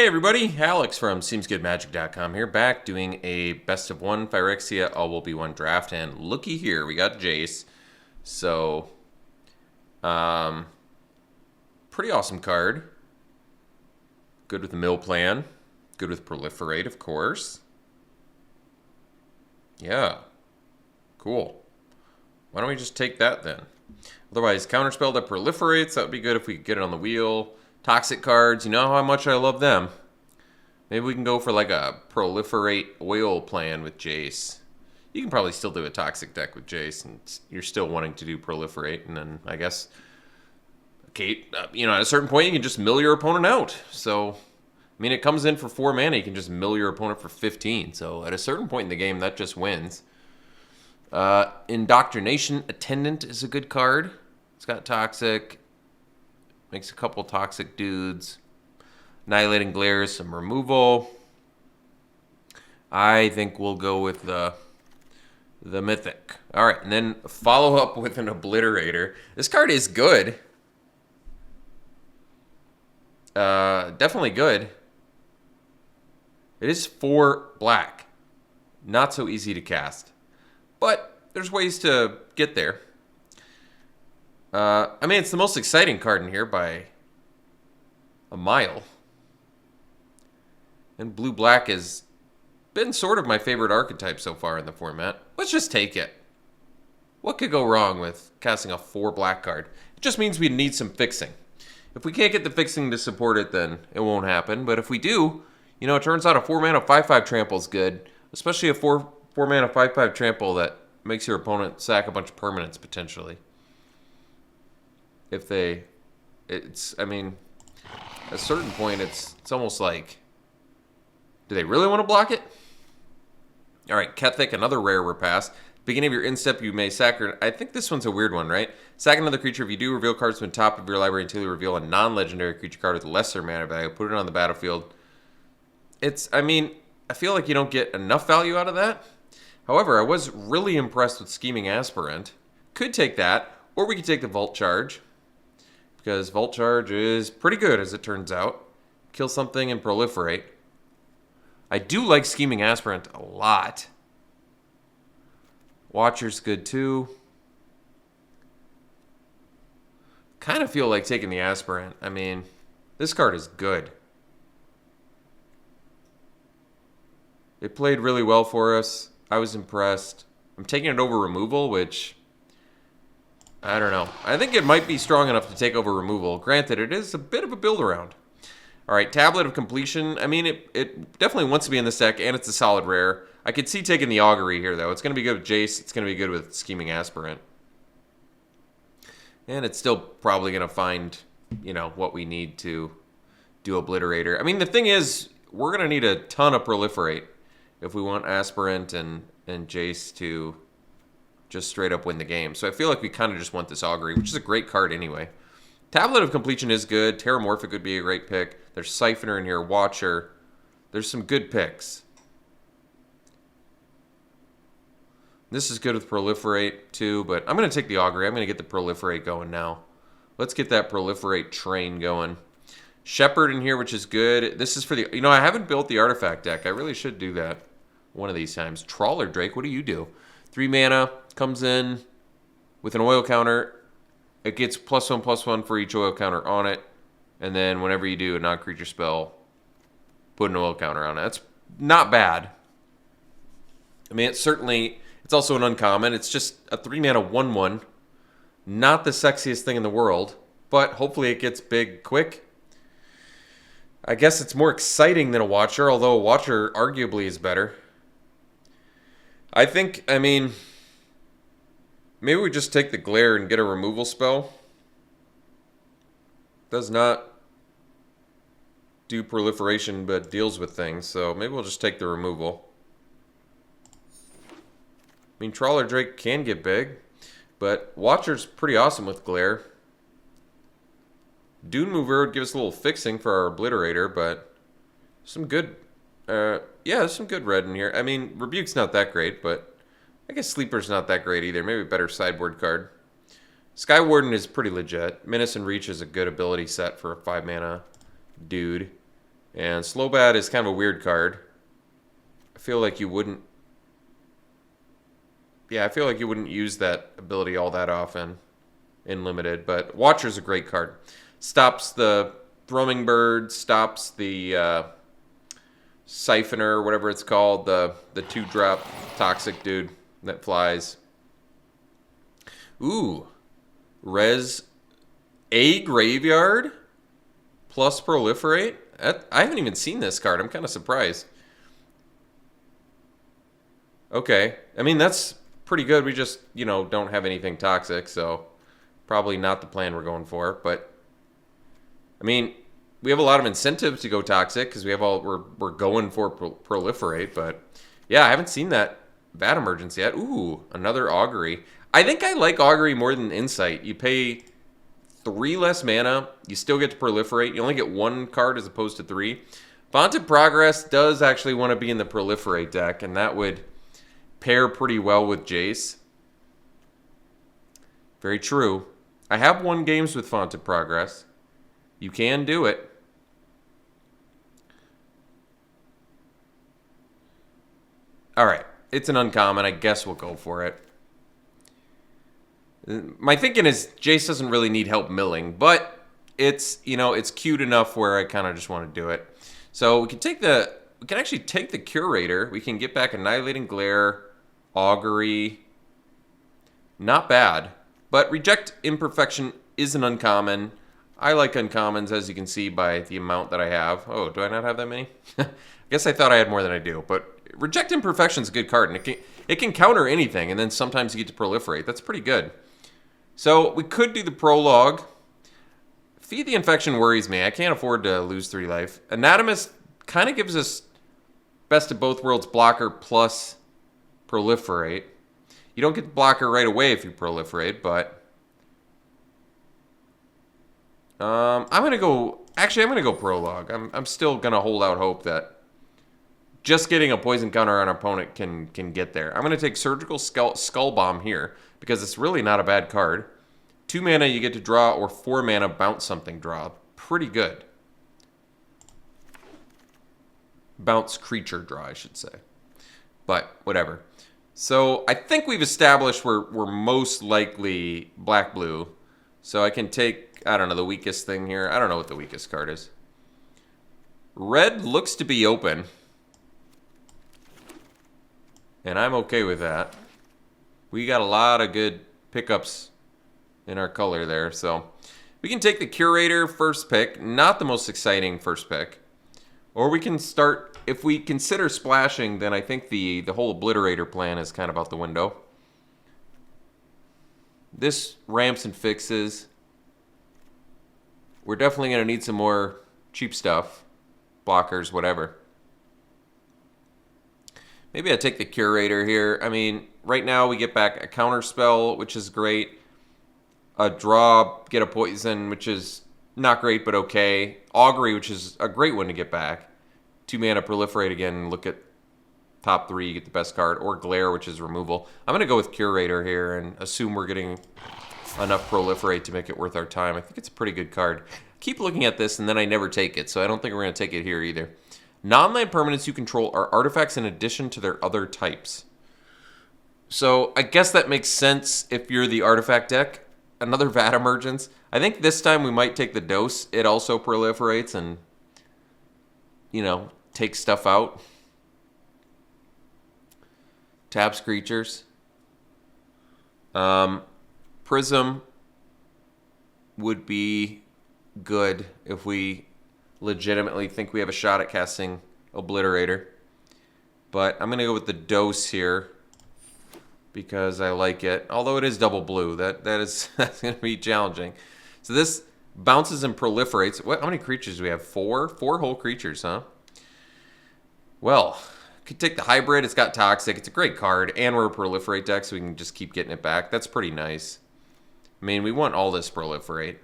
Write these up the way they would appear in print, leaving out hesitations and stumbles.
Hey everybody, Alex from SeemsGoodMagic.com here, back doing a best of one Phyrexia All Will Be One draft, and looky here, we got Jace. So, pretty awesome card. Good with the mill plan. Good with proliferate, of course. Yeah, cool. Why don't we just take that then? Otherwise, counterspell that proliferates, that would be good if we could get it on the wheel. Toxic cards, you know how much I love them. Maybe we can go for like a proliferate oil plan with Jace. You can probably still do a toxic deck with Jace, and you're still wanting to do proliferate. And then I guess, okay, at a certain point you can just mill your opponent out. So, I mean, it comes in for 4 mana. You can just mill your opponent for 15. So at a certain point in the game, that just wins. Indoctrination Attendant is a good card. It's got toxic. Makes a couple toxic dudes. Annihilating Glare, some removal. I think we'll go with the Mythic. All right, and then follow up with an Obliterator. This card is good. Definitely good. It is 4 black. Not so easy to cast. But there's ways to get there. I mean, it's the most exciting card in here by a mile. And blue-black has been sort of my favorite archetype so far in the format. Let's just take it. What could go wrong with casting a 4 black card? It just means we need some fixing. If we can't get the fixing to support it, then it won't happen. But if we do, it turns out a 4-mana 5/5 trample is good. Especially a 4-mana 5/5 trample that makes your opponent sack a bunch of permanents, potentially. I mean, at a certain point, it's almost like, do they really want to block it? All right, Kethic, another rare we're past. Beginning of your instep, you may sack, I think this one's a weird one, right? Sack another creature. If you do, reveal cards from the top of your library until you reveal a non-legendary creature card with lesser mana value. Put it on the battlefield. I feel like you don't get enough value out of that. However, I was really impressed with Scheming Aspirant. Could take that, or we could take the Vault Charge. Because Vault Charge is pretty good, as it turns out. Kill something and proliferate. I do like Scheming Aspirant a lot. Watcher's good too. Kind of feel like taking the Aspirant. I mean, this card is good. It played really well for us. I was impressed. I'm taking it over removal, which, I don't know. I think it might be strong enough to take over removal. Granted, it is a bit of a build around. All right, Tablet of Completion. I mean, it definitely wants to be in this deck, and it's a solid rare. I could see taking the Augury here, though. It's going to be good with Jace. It's going to be good with Scheming Aspirant. And it's still probably going to find, what we need to do Obliterator. I mean, the thing is, we're going to need a ton of Proliferate if we want Aspirant and Jace to just straight up win the game. So I feel like we kind of just want this Augury, which is a great card anyway. Tablet of Completion is good. Terramorphic would be a great pick. There's Siphoner in here, Watcher. There's some good picks. This is good with Proliferate too, but I'm going to take the Augury. I'm going to get the Proliferate going now. Let's get that Proliferate train going. Shepherd in here, which is good. This is for the... I haven't built the Artifact deck. I really should do that one of these times. Trawler Drake, what do you do? 3 mana, comes in with an oil counter. It gets +1/+1 for each oil counter on it. And then whenever you do a non-creature spell, put an oil counter on it. That's not bad. I mean, it's also an uncommon. It's just a 3-mana 1/1. Not the sexiest thing in the world, but hopefully it gets big quick. I guess it's more exciting than a Watcher, although a Watcher arguably is better. Maybe we just take the Glare and get a removal spell. Does not do proliferation, but deals with things. So maybe we'll just take the removal. I mean, Trawler Drake can get big, but Watcher's pretty awesome with Glare. Dune Mover would give us a little fixing for our Obliterator, but some good... there's some good red in here. I mean, Rebuke's not that great, but... I guess Sleeper's not that great either. Maybe a better sideboard card. Sky Warden is pretty legit. Menace and Reach is a good ability set for a 5-mana dude. And Slowbat is kind of a weird card. I feel like you wouldn't... Yeah, I feel like you wouldn't use that ability all that often in Limited. But Watcher's a great card. Stops the Thrumming Bird, stops the Siphoner, whatever it's called, the 2-drop toxic dude that flies. Ooh. Res a Graveyard plus Proliferate? I haven't even seen this card. I'm kind of surprised. Okay. I mean, that's pretty good. We just, don't have anything toxic, so probably not the plan we're going for. But, I mean, we have a lot of incentive to go toxic because we're going for Proliferate. But, yeah, I haven't seen that emergence yet. Ooh, another Augury. I think I like Augury more than Insight. You pay 3 less mana. You still get to Proliferate. You only get 1 card as opposed to 3. Vaunted Progress does actually want to be in the Proliferate deck, and that would pair pretty well with Jace. Very true. I have won games with Vaunted Progress. You can do it. All right. It's an uncommon. I guess we'll go for it. My thinking is Jace doesn't really need help milling, but it's cute enough where I kind of just want to do it. So we can actually take the Curator. We can get back Annihilating Glare, Augury. Not bad, but Reject Imperfection is an uncommon. I like uncommons, as you can see by the amount that I have. Oh, do I not have that many? I guess I thought I had more than I do, but Reject Imperfection is a good card, and it can counter anything, and then sometimes you get to Proliferate. That's pretty good. So we could do the Prologue. Feed the Infection worries me. I can't afford to lose 3 life. Anatomist kind of gives us Best of Both Worlds blocker plus Proliferate. You don't get the blocker right away if you Proliferate, but I'm gonna go Prologue. I'm still gonna hold out hope that just getting a poison counter on an opponent can get there. I'm gonna take Surgical Skull Bomb here because it's really not a bad card. 2 mana you get to draw, or 4 mana bounce something draw. Pretty good. Bounce creature draw, I should say. But whatever. So I think we've established we're most likely black-blue. So I can take, I don't know, the weakest thing here. I don't know what the weakest card is. Red looks to be open. And I'm okay with that. We got a lot of good pickups in our color there. So we can take the Curator first pick. Not the most exciting first pick. Or we can start, if we consider splashing, then I think the whole Obliterator plan is kind of out the window. This ramps and fixes. We're definitely going to need some more cheap stuff. Blockers, whatever. Maybe I take the Curator here. I mean, right now we get back a counter spell, which is great. A draw, get a poison, which is not great, but okay. Augury, which is a great one to get back. 2 mana Proliferate again, look at top 3, you get the best card. Or Glare, which is removal. I'm going to go with Curator here and assume we're getting enough Proliferate to make it worth our time. I think it's a pretty good card. Keep looking at this, and then I never take it, so I don't think we're going to take it here either. Non-land permanents you control are artifacts in addition to their other types. So I guess that makes sense if you're the artifact deck. Another Vat Emergence. I think this time we might take the Dose. It also proliferates and, takes stuff out. Taps creatures. Prism would be good if we legitimately think we have a shot at casting Obliterator. But I'm going to go with the Dose here because I like it. Although it is double blue. That's going to be challenging. So this bounces and proliferates. How many creatures do we have? 4? 4 whole creatures, huh? Well, could take the hybrid. It's got Toxic. It's a great card. And we're a Proliferate deck, so we can just keep getting it back. That's pretty nice. I mean, we want all this Proliferate.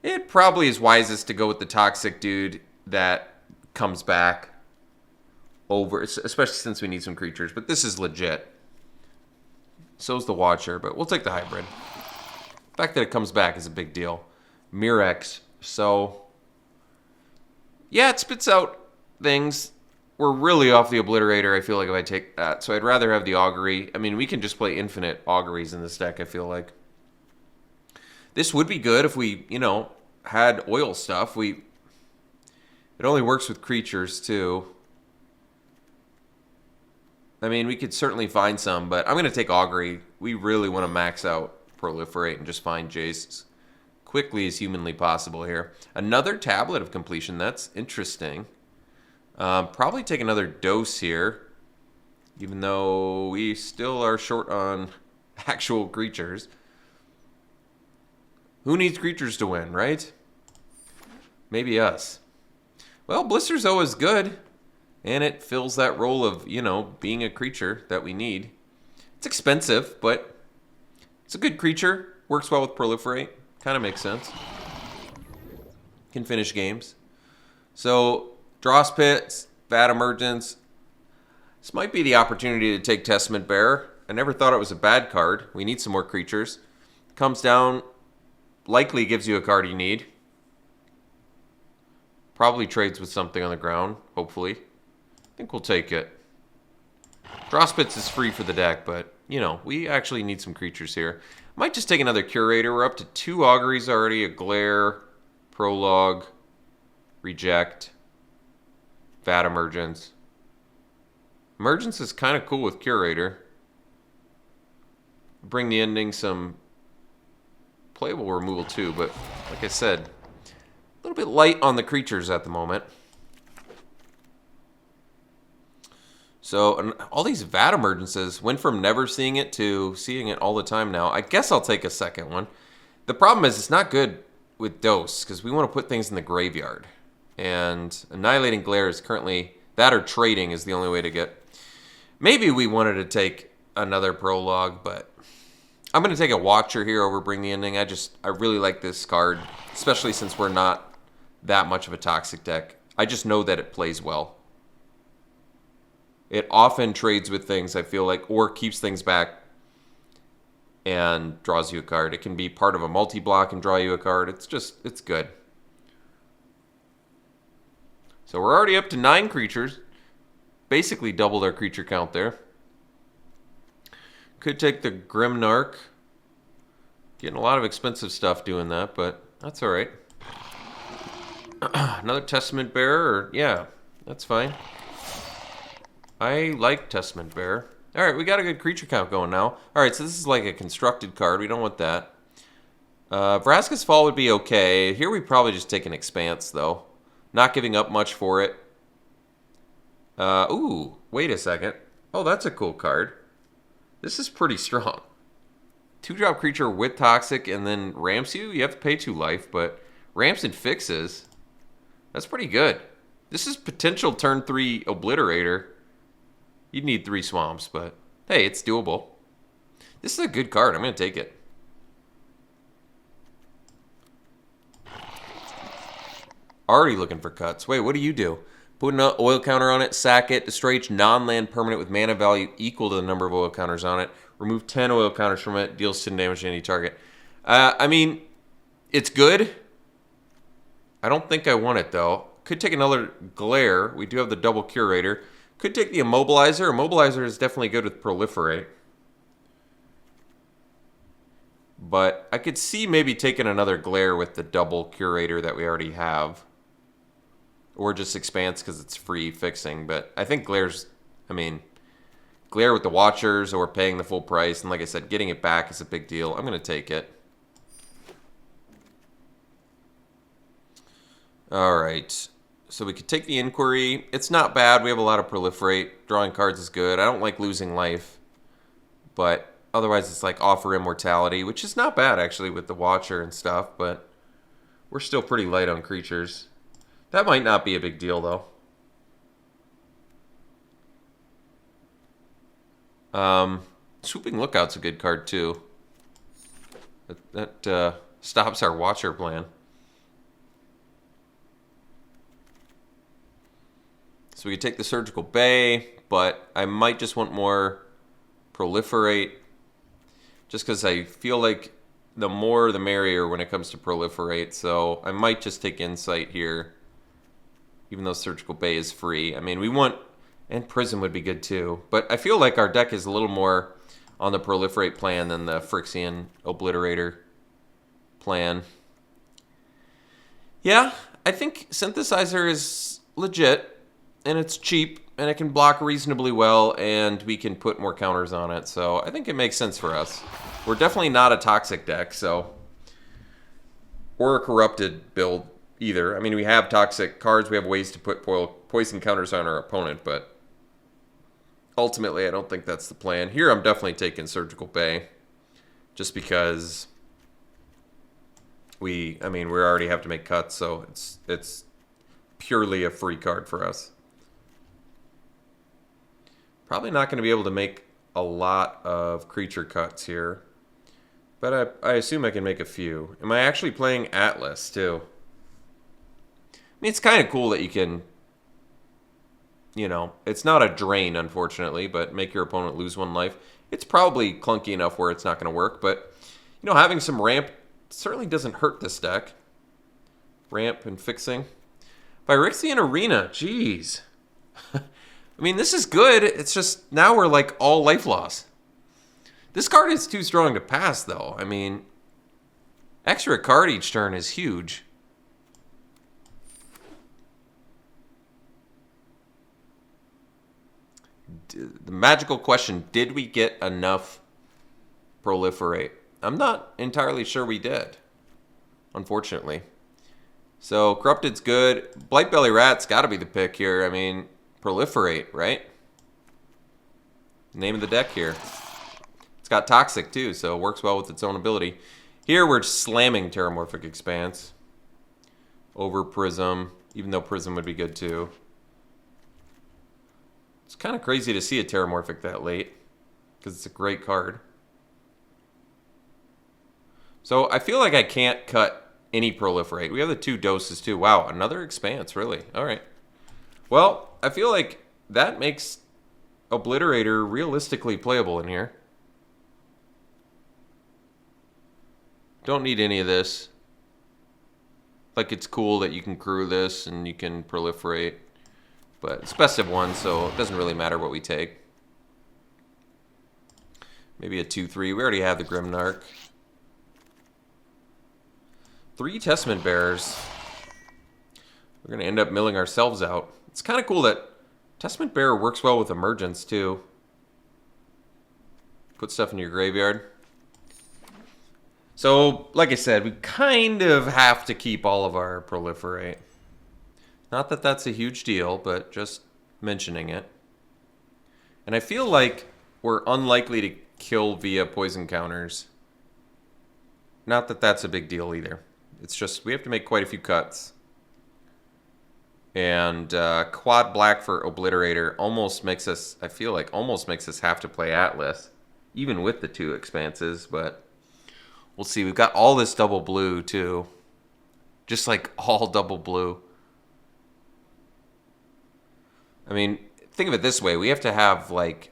It probably is wisest to go with the Toxic dude that comes back over, especially since we need some creatures. But this is legit. So's the Watcher, but we'll take the hybrid. The fact that it comes back is a big deal. Mirex. So Yeah, it spits out things. We're really off the Obliterator, I feel like, if I take that. So I'd rather have the Augury. I mean, we can just play infinite Auguries in this deck, I feel like. This would be good if we, you know, had oil stuff. It only works with creatures, too. I mean, we could certainly find some, but I'm going to take Augury. We really want to max out Proliferate and just find Jace quickly as humanly possible here. Another Tablet of Completion. That's interesting. Probably take another dose here, even though we still are short on actual creatures. Who needs creatures to win, right? Maybe us. Well, Blister's always good, and it fills that role of, you know, being a creature that we need. It's expensive, but it's a good creature. Works well with Proliferate. Kind of makes sense. Can finish games. So, Dross Pit, Vat Emergence. This might be the opportunity to take Testament Bearer. I never thought it was a bad card. We need some more creatures. Comes down, likely gives you a card you need. Probably trades with something on the ground, hopefully. I think we'll take it. Dross Pits is free for the deck, but, you know, we actually need some creatures here. Might just take another Curator. We're up to 2 Auguries already, a Glare, Prologue, Reject, Vat Emergence. Emergence is kind of cool with Curator. Bring the ending some playable removal too, but like I said, a little bit light on the creatures at the moment. So all these Vat Emergences went from never seeing it to seeing it all the time now. I guess I'll take a second one. The problem is it's not good with Dose because we want to put things in the graveyard. And Annihilating Glare is currently, that or trading is the only way to get. Maybe we wanted to take another Prologue, but I'm going to take a Watcher here over Bring the Ending. I really like this card, especially since we're not that much of a toxic deck. I just know that it plays well. It often trades with things, I feel like, or keeps things back and draws you a card. It can be part of a multi-block and draw you a card. It's good. So we're already up to 9 creatures. Basically doubled our creature count there. Could take the Grimnarch. Getting a lot of expensive stuff doing that, but that's all right. Another Testament Bearer, yeah, that's fine. I like Testament Bearer. All right, we got a good creature count going now. All right, so this is like a constructed card. We don't want that. Vraska's Fall would be okay. Here we probably just take an Expanse, though. Not giving up much for it. Ooh, wait a second. Oh, that's a cool card. This is pretty strong. 2-drop creature with Toxic and then ramps you? You have to pay 2 life, but ramps and fixes. That's pretty good. This is potential turn 3 Obliterator. You'd need 3 swamps, but hey, it's doable. This is a good card. I'm going to take it. Already looking for cuts. Wait, what do you do? Put an oil counter on it, sack it, destroy each non-land permanent with mana value equal to the number of oil counters on it. Remove 10 oil counters from it, deals 10 damage to any target. I mean, it's good. I don't think I want it, though. Could take another Glare. We do have the double Curator. Could take the Immobilizer. Immobilizer is definitely good with Proliferate. But I could see maybe taking another Glare with the double Curator that we already have. Or just Expanse because it's free fixing. But I think Glare's, Glare with the Watchers or paying the full price. And like I said, getting it back is a big deal. I'm going to take it. All right. So we could take the Inquiry. It's not bad. We have a lot of Proliferate. Drawing cards is good. I don't like losing life. But otherwise it's like Offer Immortality, which is not bad actually with the Watcher and stuff. But we're still pretty light on creatures. That might not be a big deal though. Swooping Lookout's a good card too. That stops our Watcher plan. So we could take the Surgical Bay, but I might just want more Proliferate. Just because I feel like the more the merrier when it comes to Proliferate. So I might just take Insight here. even though Surgical Bay is free. I mean, we want... And Prism would be good too. But I feel like our deck is a little more on the Proliferate plan than the Phyrexian Obliterator plan. Yeah, I think Synthesizer is legit, and it's cheap, and it can block reasonably well, and we can put more counters on it. So I think it makes sense for us. We're definitely not a toxic deck, so... Or a corrupted build either. I mean, we have toxic cards. We have ways to put poison counters on our opponent, but... Ultimately, I don't think that's the plan. Here, I'm definitely taking Surgical Bay. Just because we already have to make cuts, so it's purely a free card for us. Probably not going to be able to make a lot of creature cuts here. But I assume I can make a few. Am I actually playing Atlas, too? I mean, it's kind of cool that you can... You know, it's not a drain, unfortunately, but make your opponent lose 1 life. It's probably clunky enough where it's not going to work, but, you know, having some ramp certainly doesn't hurt this deck. Ramp and fixing. Phyrexian Arena, jeez. I mean, this is good. It's just, now we're like all life loss. This card is too strong to pass, though. I mean, extra card each turn is huge. The magical question, did we get enough Proliferate? I'm not entirely sure we did, unfortunately. So, Corrupted's good. Blightbelly Rat's got to be the pick here. I mean, Proliferate, right? Name of the deck here. It's got Toxic, too, so it works well with its own ability. Here, we're slamming Terramorphic Expanse over Prism, even though Prism would be good, too. It's kind of crazy to see a Terramorphic that late, because it's a great card. So I feel like I can't cut any Proliferate. We have the 2 doses too. Wow, another Expanse, really. All right. Well, I feel like that makes Obliterator realistically playable in here. Don't need any of this. Like, it's cool that you can crew this and you can Proliferate. But it's best of 1, so it doesn't really matter what we take. Maybe a 2-3. We already have the Grimnarch. 3 Testament Bearers. We're going to end up milling ourselves out. It's kind of cool that Testament Bearer works well with Emergence, too. Put stuff in your graveyard. So, like I said, we kind of have to keep all of our Proliferate. Not that that's a huge deal, but just mentioning it. And I feel like we're unlikely to kill via poison counters. Not that that's a big deal either. It's just we have to make quite a few cuts. And quad black for Obliterator almost makes us, I feel like, almost makes us have to play Atlas. Even with the 2 expanses, but we'll see. We've got all this double blue, too. Just like all double blue. I mean, think of it this way. We have to have, like,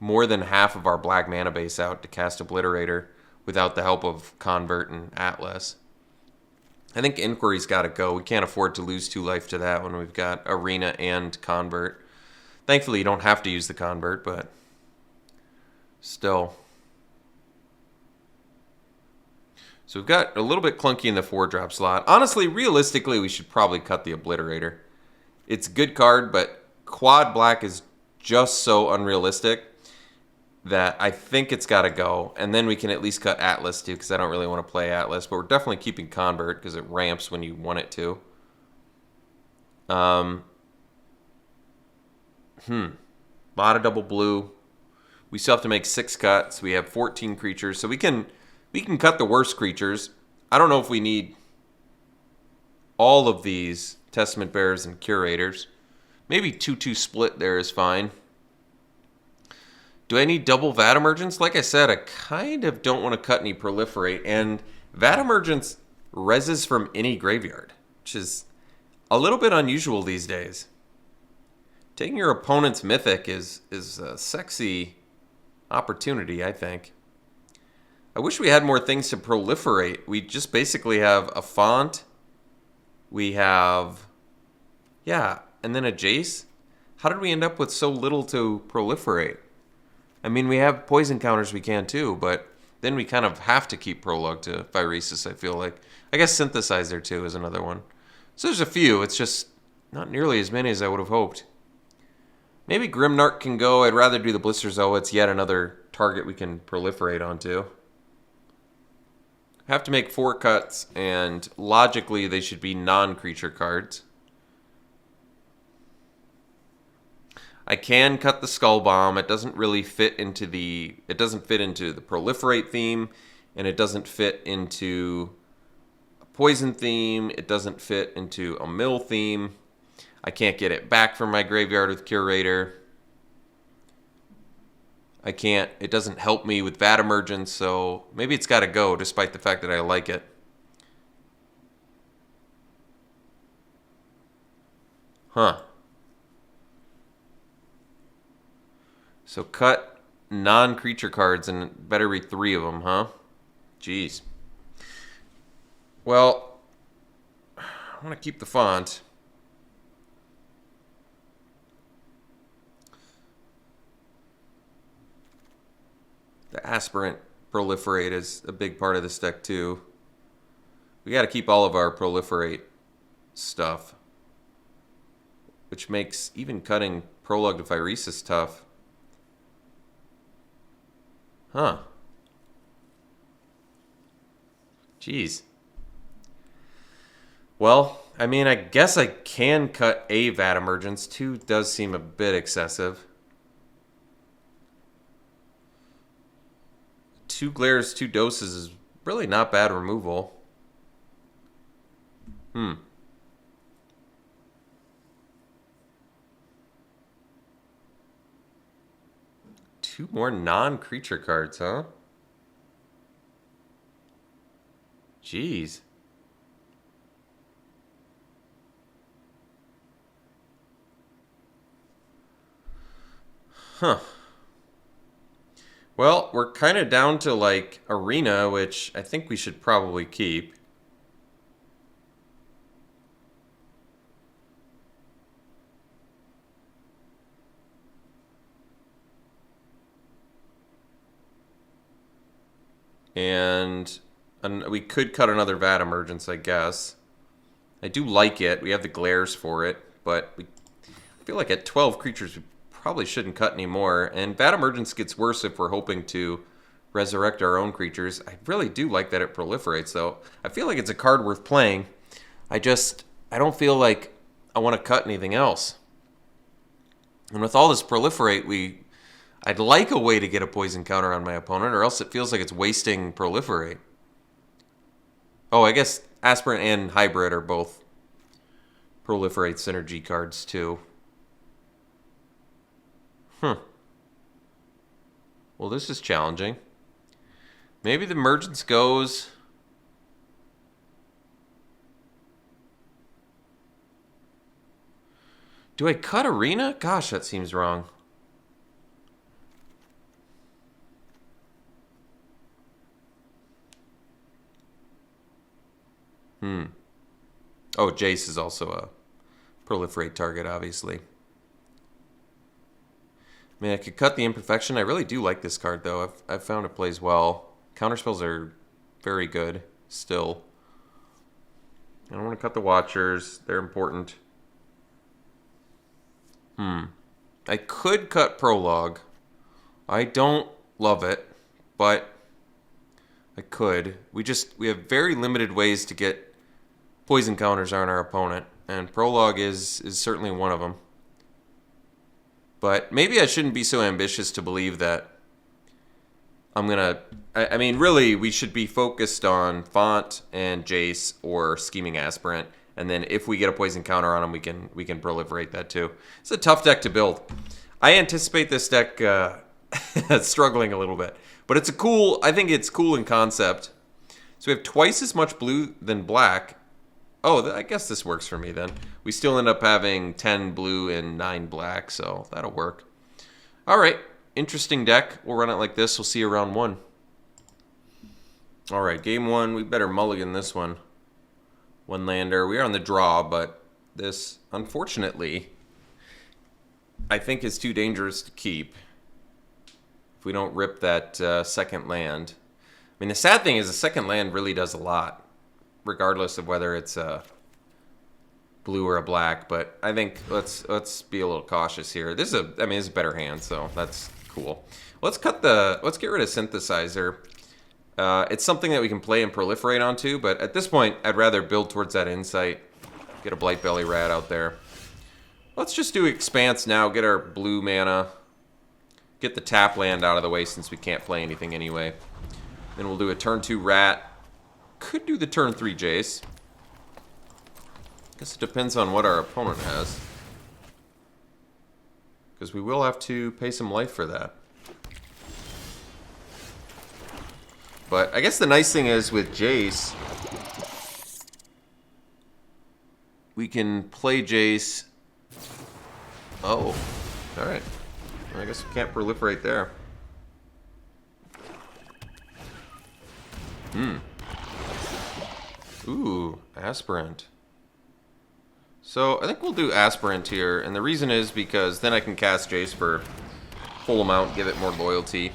more than half of our black mana base out to cast Obliterator without the help of Convert and Atlas. I think Inquiry's got to go. We can't afford to lose 2 life to that when we've got Arena and Convert. Thankfully, you don't have to use the Convert, but still. So we've got a little bit clunky in the 4-drop slot. Honestly, realistically, we should probably cut the Obliterator. It's a good card, but quad black is just so unrealistic that I think it's got to go. And then we can at least cut Atlas, too, because I don't really want to play Atlas. But we're definitely keeping Convert because it ramps when you want it to. A lot of double blue. We still have to make 6 cuts. We have 14 creatures. So we can cut the worst creatures. I don't know if we need all of these Testament Bearers and Curators. Maybe 2-2 split there is fine. Do I need double Vat Emergence? Like I said, I kind of don't want to cut any Proliferate. And Vat Emergence reses from any graveyard, which is a little bit unusual these days. Taking your opponent's Mythic is a sexy opportunity, I think. I wish we had more things to Proliferate. We just basically have a Font. We have Yeah, and then a Jace? How did we end up with so little to proliferate? I mean, we have poison counters we can too, but then we kind of have to keep Prologue to Phyresis, I feel like. I guess Synthesizer too is another one. So there's a few, it's just not nearly as many as I would have hoped. Maybe Grimnark can go. I'd rather do the Blisters though. It's yet another target we can proliferate onto. I have to make 4 cuts, and logically they should be non-creature cards. I can cut the Skull Bomb. It doesn't really fit into the proliferate theme, and it doesn't fit into a poison theme. It doesn't fit into a mill theme. I can't get it back from my graveyard with Curator. I can't. It doesn't help me with Vat Emergence, so maybe it's got to go, despite the fact that I like it. Huh. So cut non-creature cards and better be 3 of them, huh? Jeez. Well, I want to keep the font. The Aspirant Proliferate is a big part of this deck too. We got to keep all of our Proliferate stuff, which makes even cutting Prologue to Phyresis tough. Huh. Jeez. Well, I mean, I guess I can cut a Vat Emergence. 2 does seem a bit excessive. 2 glares, 2 doses is really not bad removal. 2 more non-creature cards, huh? Jeez. Huh. Well, we're kind of down to like Arena, which I think we should probably keep. And we could cut another Vat Emergence, I guess. I do like it. We have the glares for it, but I feel like at 12 creatures, we probably shouldn't cut anymore. And Vat Emergence gets worse if we're hoping to resurrect our own creatures. I really do like that it proliferates, though. I feel like it's a card worth playing. I don't feel like I want to cut anything else. And with all this proliferate, I'd like a way to get a poison counter on my opponent, or else it feels like it's wasting proliferate. Oh, I guess Aspirant and Hybrid are both proliferate synergy cards, too. Well, this is challenging. Maybe the Emergence goes. Do I cut Arena? Gosh, that seems wrong. Oh, Jace is also a proliferate target, obviously. I mean, I could cut the Imperfection. I really do like this card, though. I've found it plays well. Counterspells are very good still. I don't want to cut the Watchers. They're important. I could cut Prologue. I don't love it, but I could. We have very limited ways to get poison counters on our opponent, and Prologue is certainly one of them. But maybe I shouldn't be so ambitious to believe that I'm going to... I mean, really, we should be focused on Font and Jace or Scheming Aspirant, and then if we get a poison counter on them, we can proliferate that too. It's a tough deck to build. I anticipate this deck struggling a little bit, but I think it's cool in concept. So we have twice as much blue than black. Oh, I guess this works for me then. We still end up having 10 blue and 9 black, so that'll work. All right, interesting deck. We'll run it like this. We'll see you round 1. All right, game 1. We better mulligan this one. 1 lander. We are on the draw, but This, unfortunately, I think is too dangerous to keep if we don't rip that second land. I mean, the sad thing is the second land really does a lot, regardless of whether it's a blue or a black. But I think let's be a little cautious here. This is it's a better hand, so that's cool. Let's get rid of Synthesizer. It's something that we can play and proliferate onto, but at this point, I'd rather build towards that Insight. Get a Blightbelly Rat out there. Let's just do Expanse now, get our blue mana. Get the tap land out of the way since we can't play anything anyway. Then we'll do a turn 2 Rat. Could do the turn 3 Jace. Guess it depends on what our opponent has. Because we will have to pay some life for that. But I guess the nice thing is with Jace, we can play Jace. Oh, alright. I guess we can't proliferate there. Ooh, Aspirant. So I think we'll do Aspirant here, and the reason is because then I can cast Jace for full amount, give it more loyalty.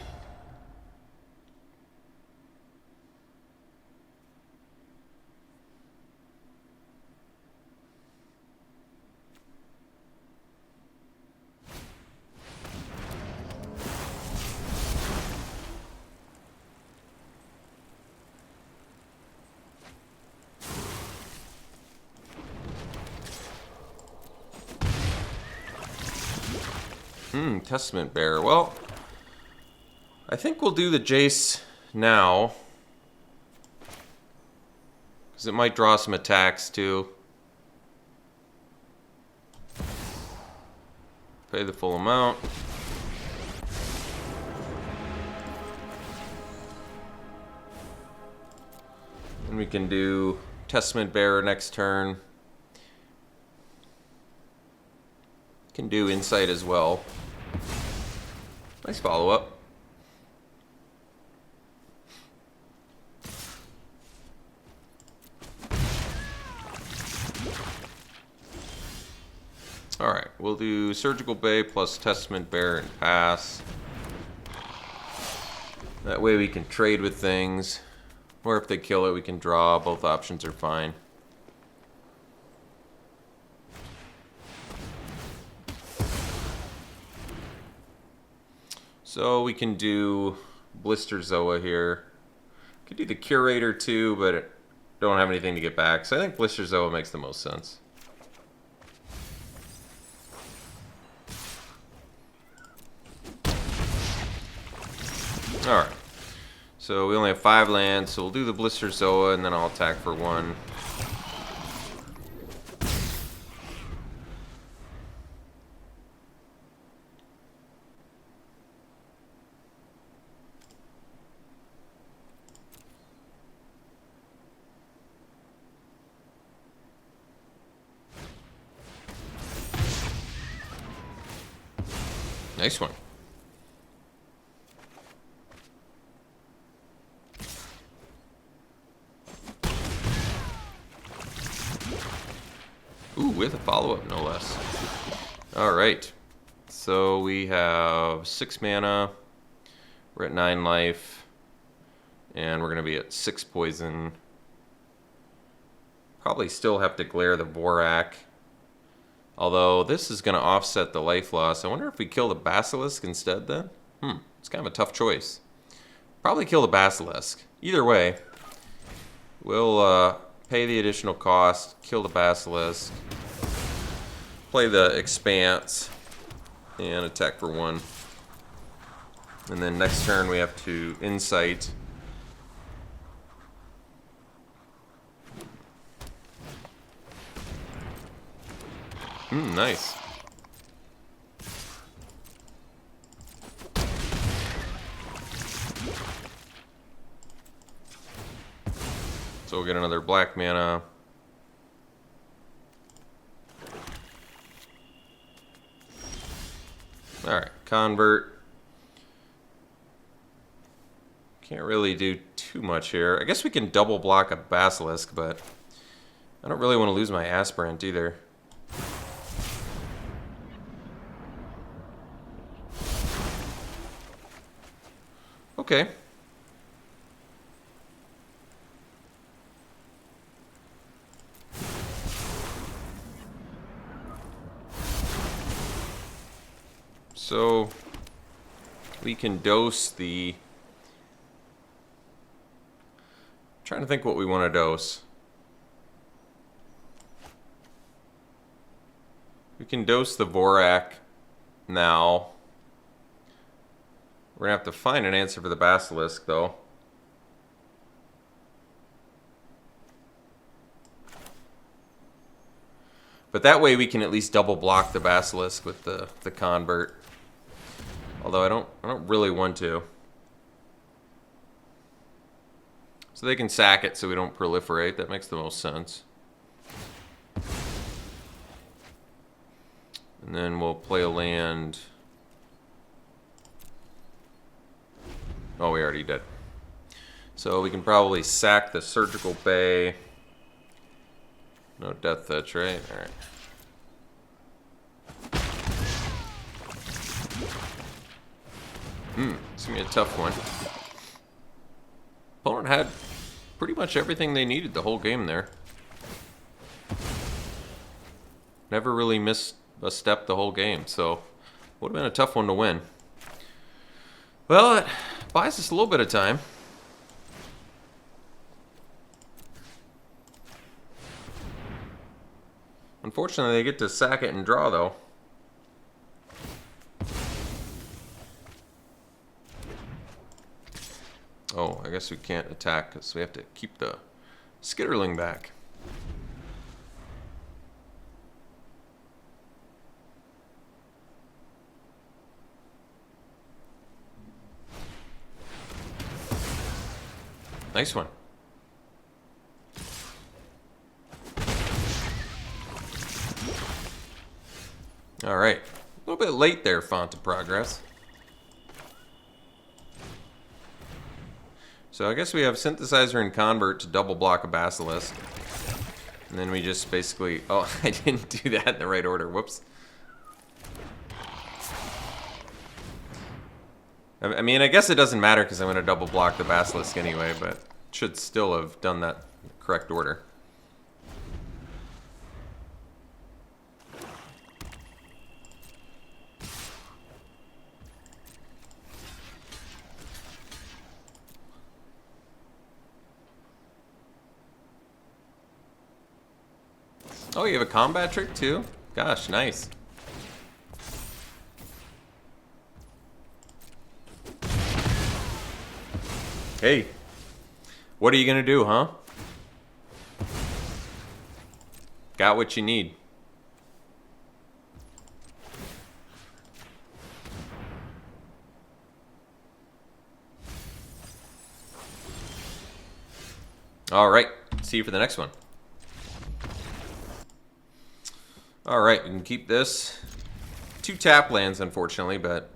Testament Bearer. Well, I think we'll do the Jace now, because it might draw some attacks too. Pay the full amount. And we can do Testament Bearer next turn. Can do Insight as well. Nice follow-up. Alright, we'll do Surgical Bay plus Testament Bearer and pass. That way we can trade with things. Or if they kill it, we can draw. Both options are fine. So we can do Blister Zoa here. Could do the Curator too, but don't have anything to get back. So I think Blister Zoa makes the most sense. Alright. So we only have 5 lands, so we'll do the Blister Zoa and then I'll attack for 1. Nice one. Ooh, with a follow-up, no less. Alright. So we have 6 mana. We're at 9 life. And we're going to be at 6 poison. Probably still have to glare the Borak. Although this is going to offset the life loss. I wonder if we kill the Basilisk instead then? It's kind of a tough choice. Probably kill the Basilisk. Either way, we'll pay the additional cost, kill the Basilisk, play the Expanse, and attack for 1. And then next turn we have to Insight. Nice. So we'll get another black mana. Alright, convert. Can't really do too much here. I guess we can double block a Basilisk, but I don't really want to lose my Aspirant either. Okay. So we can dose the... I'm trying to think what we want to dose. We can dose the Vorak now. We're going to have to find an answer for the Basilisk, though. But that way we can at least double block the Basilisk with the convert. Although I don't really want to. So they can sack it so we don't proliferate. That makes the most sense. And then we'll play a land. Oh, we already did. So we can probably sack the Surgical Bay. No Death Touch, right? Alright. It's going to be a tough one. Opponent had pretty much everything they needed the whole game there. Never really missed a step the whole game, so would have been a tough one to win. Well, it buys us a little bit of time. Unfortunately, they get to sack it and draw, though. Oh, I guess we can't attack because we have to keep the Skitterling back. Nice one. All right. A little bit late there, Font of Progress. So I guess we have Synthesizer and Convert to double block a Basilisk. And then we just basically... Oh, I didn't do that in the right order. Whoops. I mean, I guess it doesn't matter because I'm going to double block the Basilisk anyway, but should still have done that in the correct order. Oh, you have a combat trick too? Gosh, nice. Hey, what are you gonna do, huh? Got what you need. All right, see you for the next one. All right, we can keep this. 2 tap lands, unfortunately, but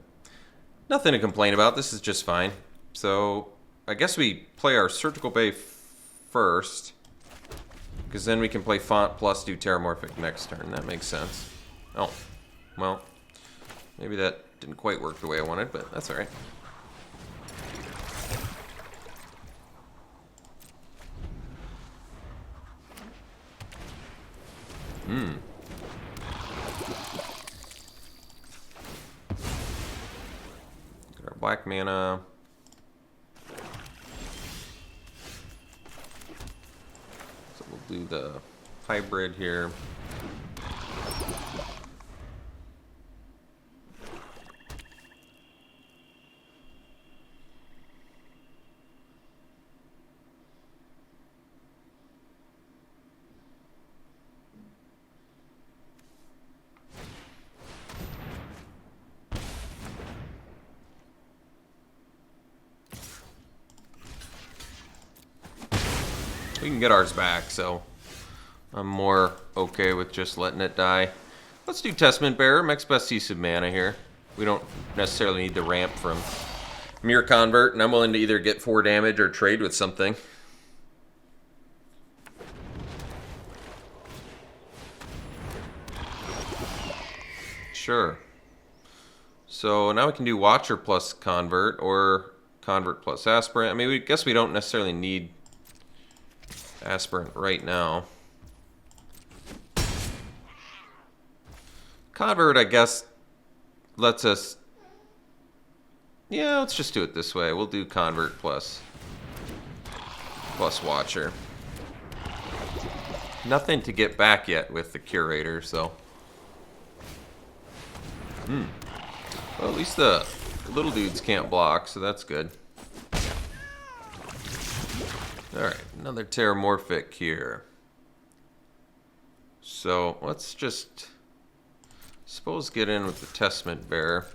nothing to complain about. This is just fine. So I guess we play our Surgical Bay first, because then we can play Font plus do Terramorphic next turn. That makes sense. Oh, well, maybe that didn't quite work the way I wanted, but that's all right. Get our black mana. So we'll do the hybrid here. We can get ours back, so I'm more okay with just letting it die. Let's do Testament Bearer, next best use of mana here. We don't necessarily need the ramp from Mirror Convert, and I'm willing to either get 4 damage or trade with something. Sure. So now we can do Watcher plus Convert or Convert plus Aspirant. I mean, we guess we don't necessarily need Aspirant right now. Convert, I guess, lets us... Yeah, let's just do it this way. We'll do Convert plus Watcher. Nothing to get back yet with the Curator, so... Well, at least the little dudes can't block, so that's good. Alright, another Terramorphic here. So, let's just... suppose get in with the Testament Bearer.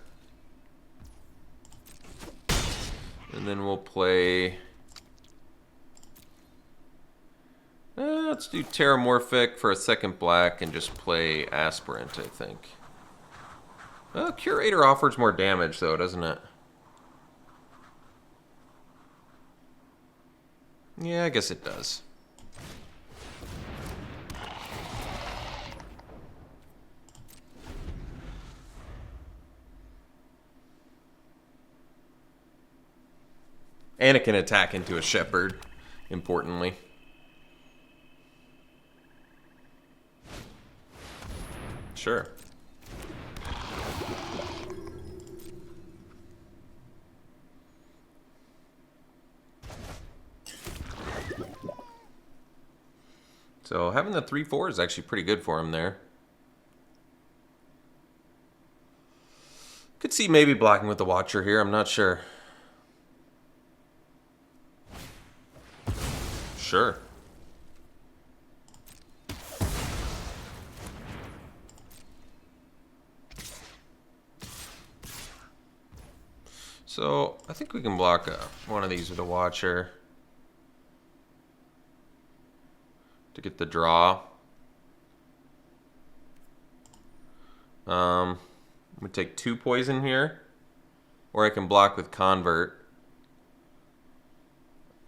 And then we'll play... let's do Terramorphic for a second black and just play Aspirant, I think. Well, Curator offers more damage, though, doesn't it? Yeah, I guess it does. And it can attack into a Shepherd, importantly. Sure. So having the 3/4 is actually pretty good for him there. Could see maybe blocking with the Watcher here, I'm not sure. Sure. So I think we can block one of these with a Watcher to get the draw. I'm gonna take 2 poison here, or I can block with Convert.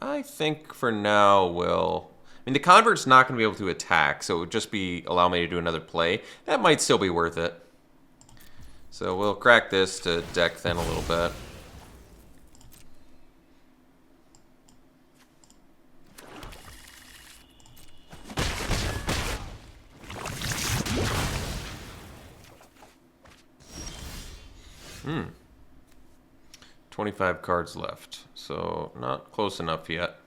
I think for now we'll... I mean, the Convert's not going to be able to attack, so it would just be allow me to do another play. That might still be worth it. So we'll crack this to deck then a little bit. Hmm. 25 cards left, so not close enough yet.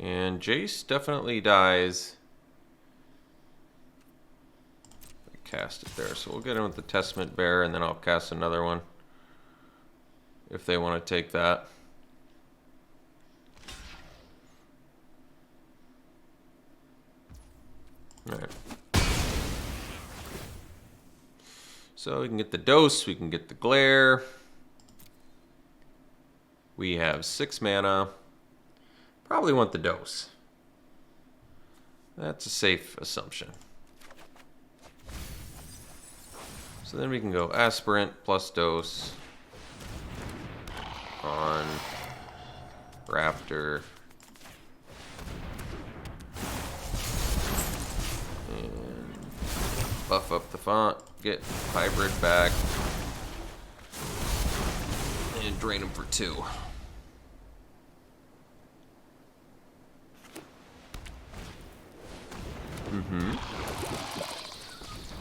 And Jace definitely dies. I cast it there, so we'll get in with the Testament Bearer, and then I'll cast another one if they want to take that. All right. So we can get the Dose, we can get the Glare. We have 6 mana. Probably want the Dose. That's a safe assumption. So then we can go Aspirant plus Dose on Raptor. And buff up the font. Get Hybrid back. And drain him for 2.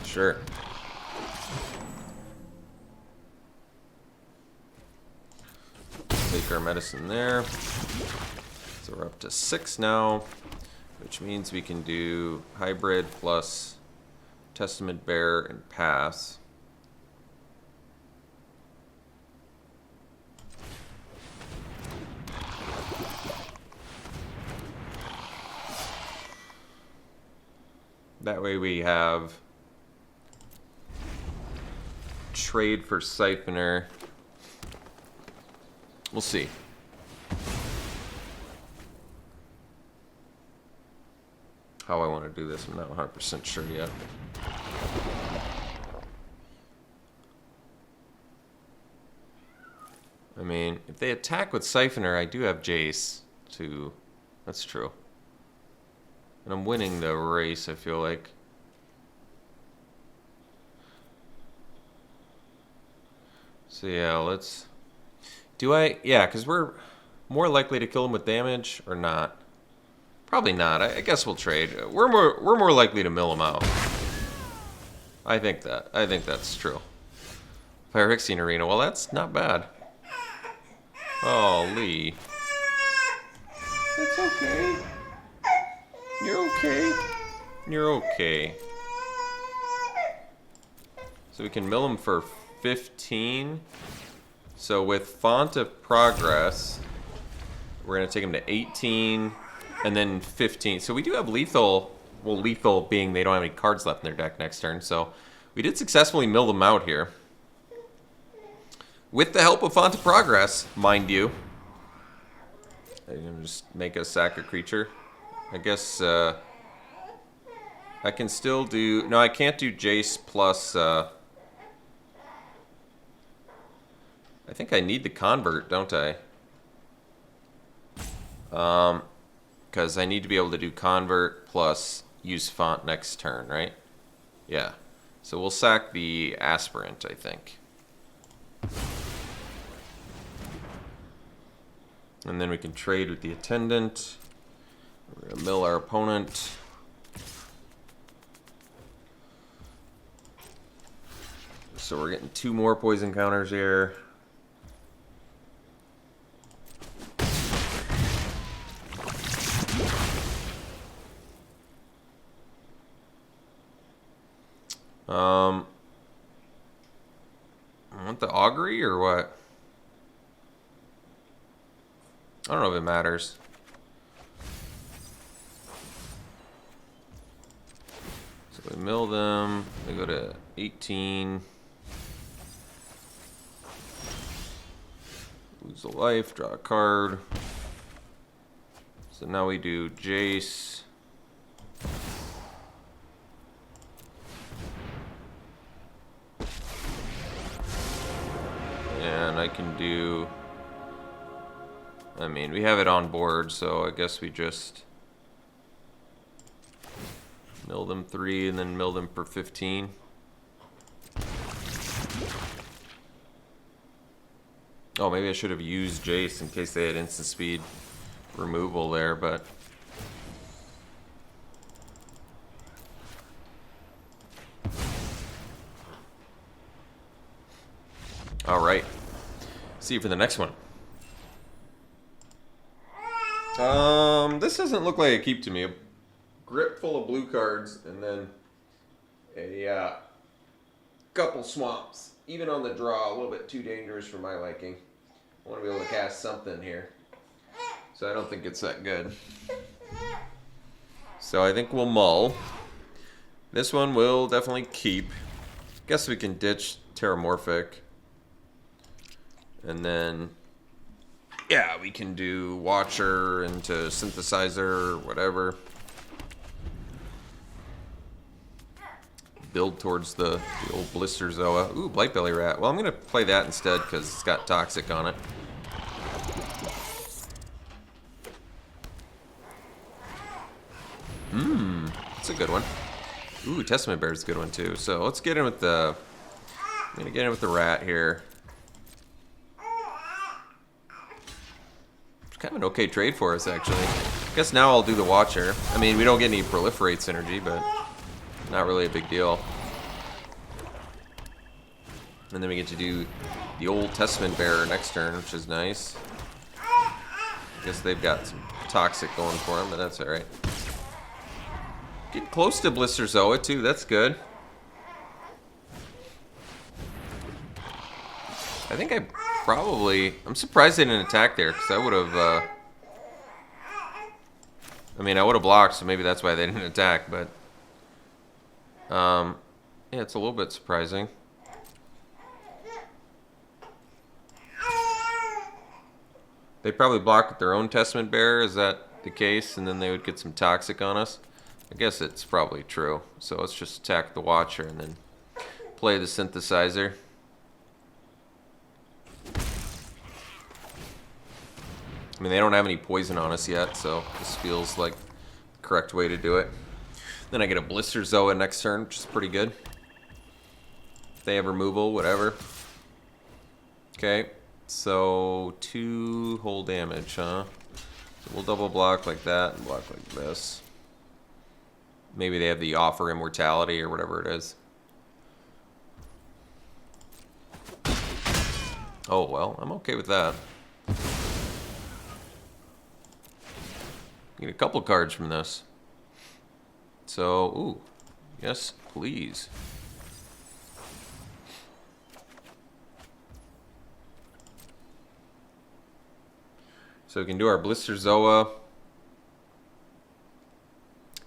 Sure. Take our medicine there. So we're up to 6 now, which means we can do Hybrid plus Testament Bearer and pass. That way we have trade for Siphoner. We'll see. How I want to do this, I'm not 100% sure yet. I mean, if they attack with Siphoner, I do have Jace to... That's true. And I'm winning the race, I feel like. So yeah, let's... Do I... Yeah, because we're more likely to kill him with damage or not. Probably not. I guess we'll trade. We're more likely to mill him out. I think that's true. Phyrexian Arena. Well, that's not bad. Oh, Lee. It's okay. You're okay. You're okay. So we can mill him for 15. So with Font of Progress, we're going to take him to 18 and then 15. So we do have lethal. Well, lethal being they don't have any cards left in their deck next turn. So we did successfully mill them out here. With the help of Font of Progress, mind you. I'm going to just make a sack a creature. I guess I can still do... No, I can't do Jace plus... I think I need the convert, don't I? Because I need to be able to do convert plus use font next turn, right? Yeah. So we'll sack the aspirant, I think. And then we can trade with the attendant. We're going to mill our opponent. So we're getting 2 more poison counters here. I want the augury or what? I don't know if it matters. So we mill them. They go to 18. Lose a life, draw a card. So now we do Jace. And I can do... I mean, we have it on board, so I guess we just mill them 3 and then mill them for 15. Oh, maybe I should have used Jace in case they had instant speed removal there, but... Alright. See you for the next one. This doesn't look like a keep to me. A grip full of blue cards and then a couple swamps. Even on the draw, a little bit too dangerous for my liking. I want to be able to cast something here. So I don't think it's that good. So I think we'll mull. This one will definitely keep. Guess we can ditch Terramorphic. And then... yeah, we can do Watcher into Synthesizer or whatever. Build towards the old Blister Zoa. Ooh, Blightbelly Rat. Well, I'm going to play that instead because it's got Toxic on it. That's a good one. Ooh, Testament Bear is a good one too. So let's get in with the... I'm going to get in with the Rat here. Kind of an okay trade for us, actually. I guess now I'll do the Watcher. I mean, we don't get any Proliferate synergy, but not really a big deal. And then we get to do the old Testament Bearer next turn, which is nice. I guess they've got some Toxic going for them, but that's alright. Get close to Blister Zoa, too. That's good. I think I... probably. I'm surprised they didn't attack there, because I would have... I mean, I would have blocked, so maybe that's why they didn't attack, but... yeah, it's a little bit surprising. They probably blocked with their own Testament Bearer, is that the case? And then they would get some Toxic on us? I guess it's probably true. So let's just attack the Watcher and then play the Synthesizer. I mean, they don't have any poison on us yet, so this feels like the correct way to do it. Then I get a Blister Zoa next turn, which is pretty good. If they have removal, whatever. Okay, so 2 whole damage, huh? So we'll double block like that and block like this. Maybe they have the offer immortality or whatever it is. Oh, well, I'm okay with that. Get a couple cards from this. So, ooh, yes, please. So we can do our Blister Zoa.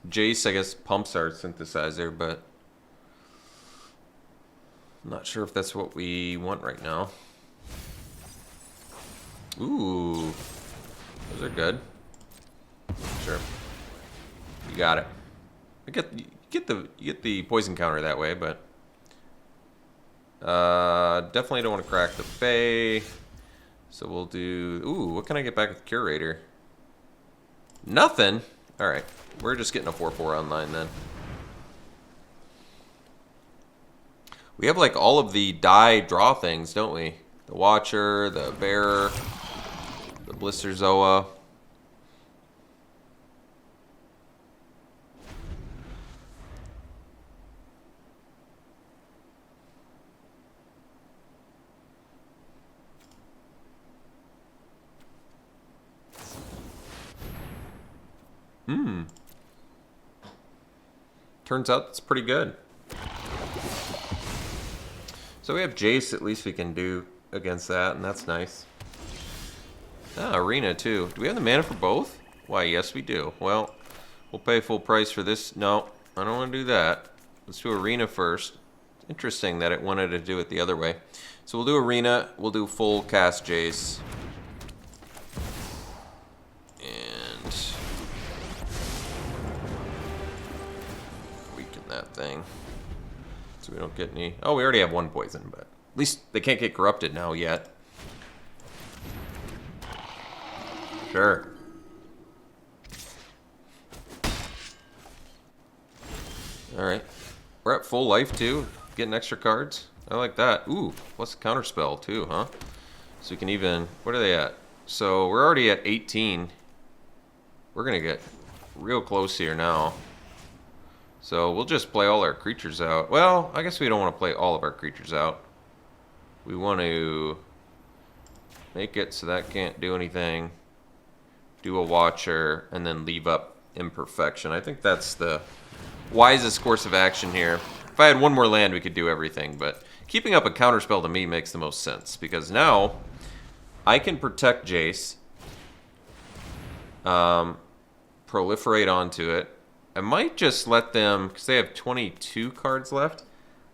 Jace, I guess, pumps our synthesizer, but I'm not sure if that's what we want right now. Ooh, those are good. Sure, you got it. You get the poison counter that way, but definitely don't want to crack the Fae. So we'll do. Ooh, what can I get back with Curator? Nothing. All right, we're just getting a 4/4 online then. We have like all of the die draw things, don't we? The Watcher, the Bearer, the Blister Zoa. Turns out it's pretty good. So we have Jace, at least we can do against that, and that's nice. Ah, Arena too. Do we have the mana for both? Why, yes we do. Well, we'll pay full price for this. No, I don't want to do that. Let's do Arena first. Interesting that it wanted to do it the other way. So we'll do Arena, we'll do full cast Jace. And weaken that thing. So we don't get any. Oh, we already have 1 poison, but at least they can't get corrupted now yet. Sure. Alright. We're at full life too. Getting extra cards. I like that. Ooh, plus counterspell too, huh? So we can even. What are they at? So we're already at 18. We're gonna get real close here now. So we'll just play all our creatures out. Well, I guess we don't want to play all of our creatures out. We want to make it so that can't do anything. Do a Watcher, and then leave up Imperfection. I think that's the wisest course of action here. If I had 1 more land, we could do everything, but keeping up a counterspell to me makes the most sense, because now I can protect Jace, proliferate onto it. I might just let them, because they have 22 cards left,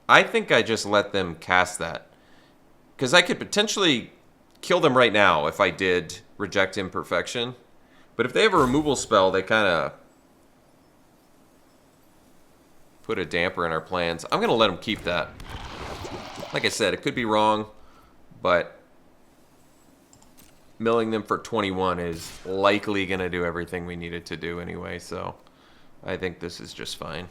I think I just let them cast that. Because I could potentially kill them right now if I did reject Imperfection. But if they have a removal spell, they kind of put a damper in our plans. I'm going to let them keep that. Like I said, it could be wrong, but milling them for 21 is likely going to do everything we need it to do anyway, so I think this is just fine.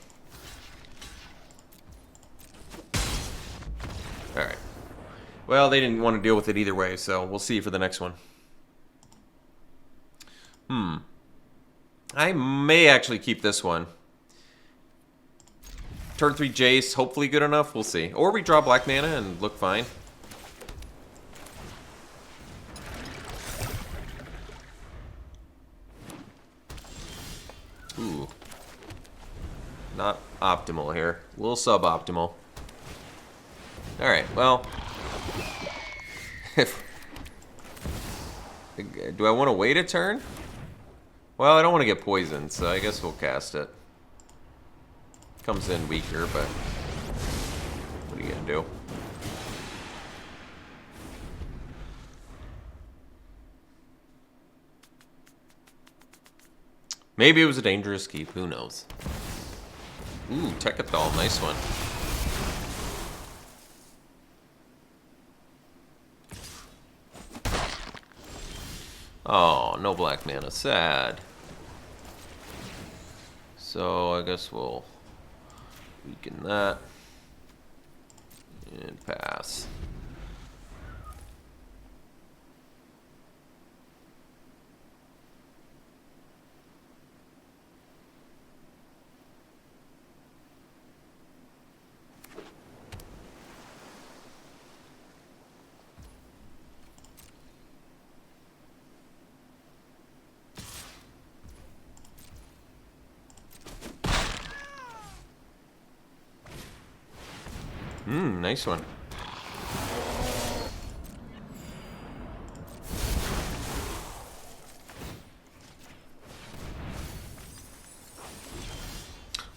Alright. Well, they didn't want to deal with it either way, so we'll see for the next one. I may actually keep this one. Turn 3 Jace, hopefully good enough, we'll see. Or we draw black mana and look fine. Ooh. Not optimal here. A little suboptimal. Alright, well. Do I want to wait a turn? Well, I don't want to get poisoned, so I guess we'll cast it. Comes in weaker, but what are you gonna do? Maybe it was a dangerous keep, who knows? Ooh, Tekethal, nice one. Oh, no black mana, sad. So I guess we'll weaken that and pass. nice one.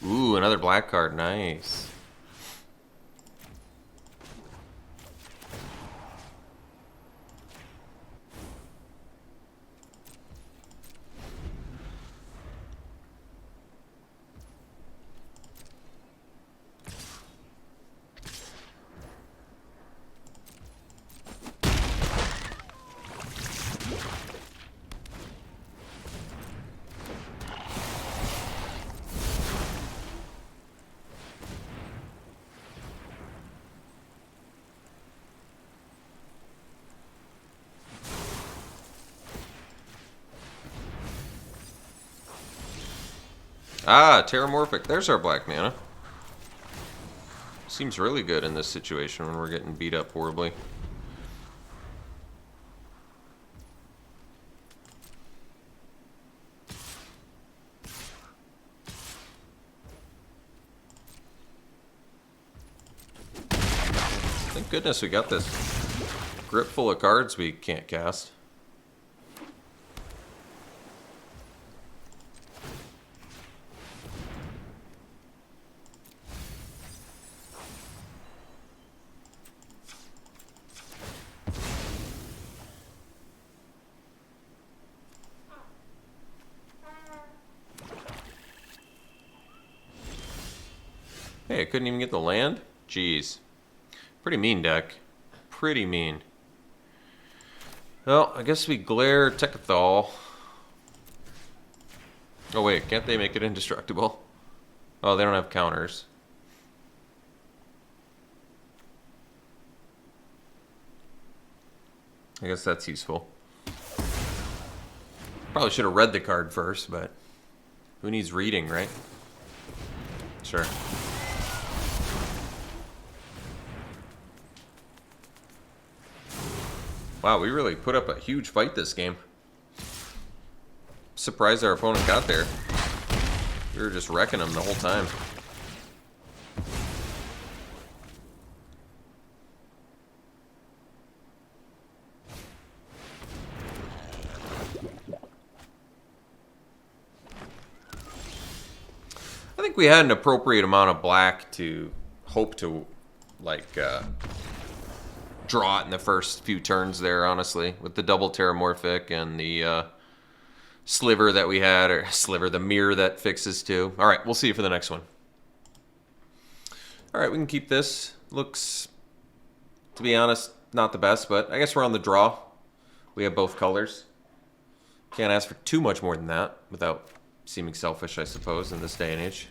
Ooh, another black card. Nice. Ah, Terramorphic. There's our black mana. Seems really good in this situation when we're getting beat up horribly. Thank goodness we got this grip full of cards we can't cast. Hey, I couldn't even get the land? Jeez. Pretty mean deck. Pretty mean. Well, I guess we glare Tekkathal. Oh wait, can't they make it indestructible? Oh, they don't have counters. I guess that's useful. Probably should have read the card first, but who needs reading, right? Sure. Wow, we really put up a huge fight this game. Surprised our opponent got there. We were just wrecking them the whole time. I think we had an appropriate amount of black to hope to, like, draw it in the first few turns there, honestly, with the double Terramorphic and the sliver that we had, or sliver, the mirror that fixes too. All right, we'll see you for the next one. All right, we can keep this. Looks, to be honest, not the best, but I guess we're on the draw. We have both colors. Can't ask for too much more than that without seeming selfish, I suppose, in this day and age.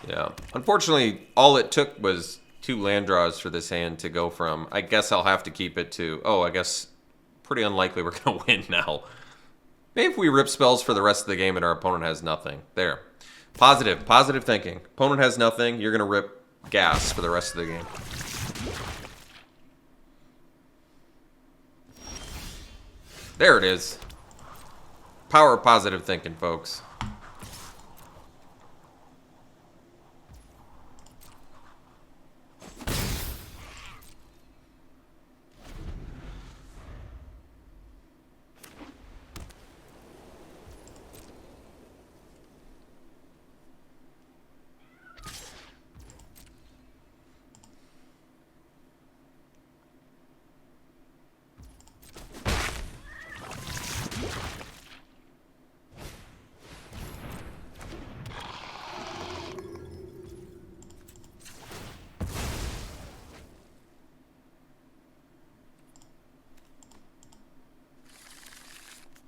Yeah. Unfortunately, all it took was 2 land draws for this hand to go from, I guess I'll have to keep it to, oh, I guess pretty unlikely we're going to win now. Maybe if we rip spells for the rest of the game and our opponent has nothing. There. Positive thinking. Opponent has nothing, you're going to rip gas for the rest of the game. There it is. Power of positive thinking, folks.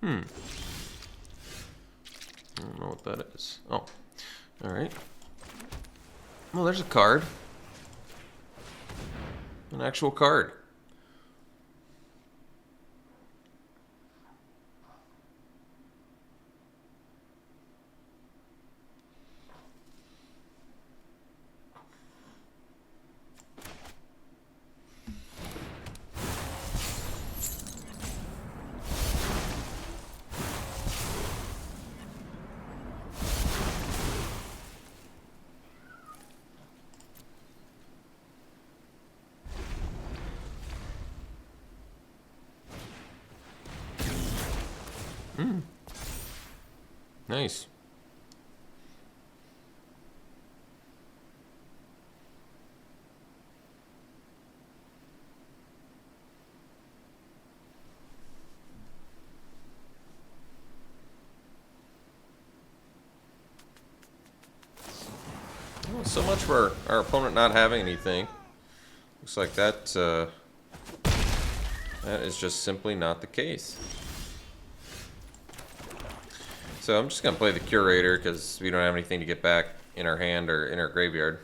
I don't know what that is. Oh, alright. Well, there's a card. An actual card. Nice. Well, so much for our opponent not having anything. Looks like that that is just simply not the case. So I'm just going to play the Curator because we don't have anything to get back in our hand or in our graveyard.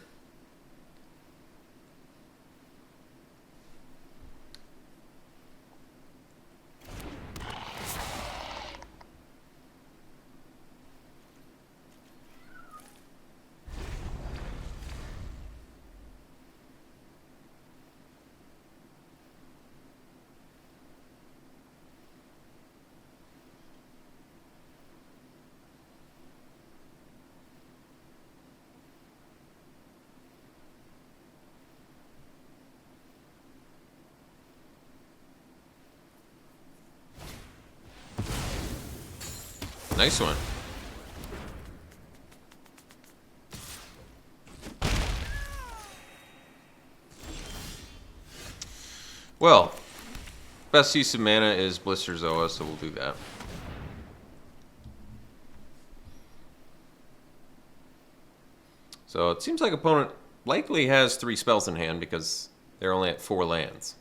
Nice one. Well, best use of mana is Blister Zoa, so we'll do that. So it seems like opponent likely has 3 spells in hand because they're only at 4 lands.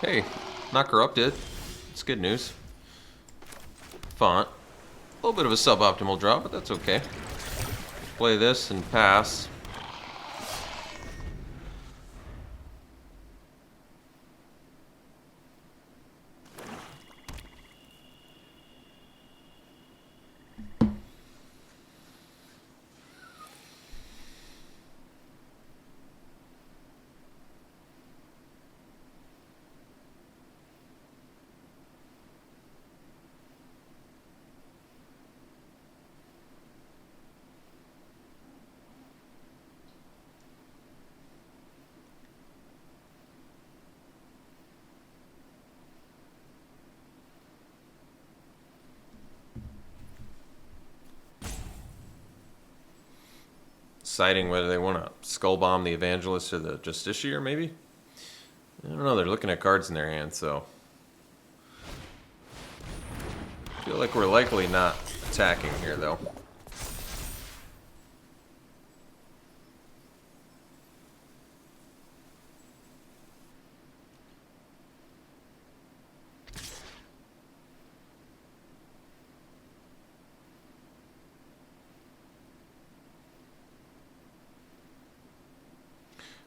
Hey, not corrupted. It's good news. Font. A little bit of a suboptimal draw, but that's okay. Play this and pass. Deciding whether they want to skull bomb the Evangelist or the Justiciar, maybe? I don't know, they're looking at cards in their hand, so I feel like we're likely not attacking here, though.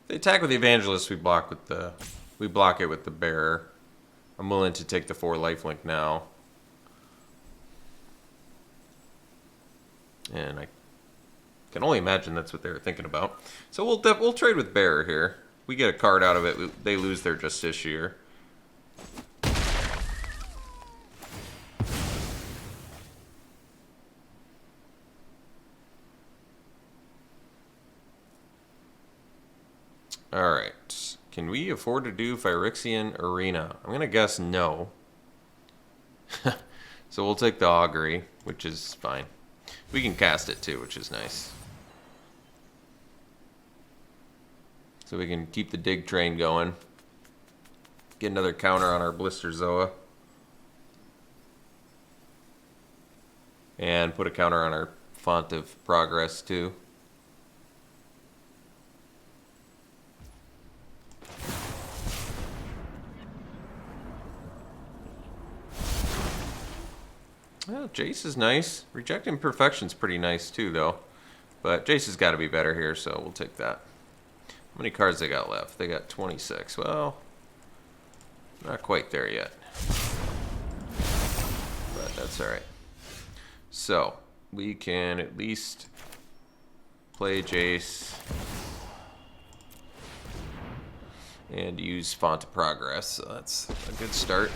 If they attack with the Evangelist, we block it with the Bearer. I'm willing to take the 4 lifelink now. And I can only imagine that's what they were thinking about. So we'll trade with Bearer here. We get a card out of it. They lose their Justiciar. Alright. Can we afford to do Phyrexian Arena? I'm going to guess no. So we'll take the Augury, which is fine. We can cast it too, which is nice. So we can keep the dig train going. Get another counter on our Blister Zoa. And put a counter on our Font of Progress too. Well, Jace is nice. Reject Imperfection's pretty nice too, though. But Jace has got to be better here, so we'll take that. How many cards they got left? They got 26. Well, not quite there yet. But that's alright. So, we can at least play Jace and use Font of Progress. So that's a good start.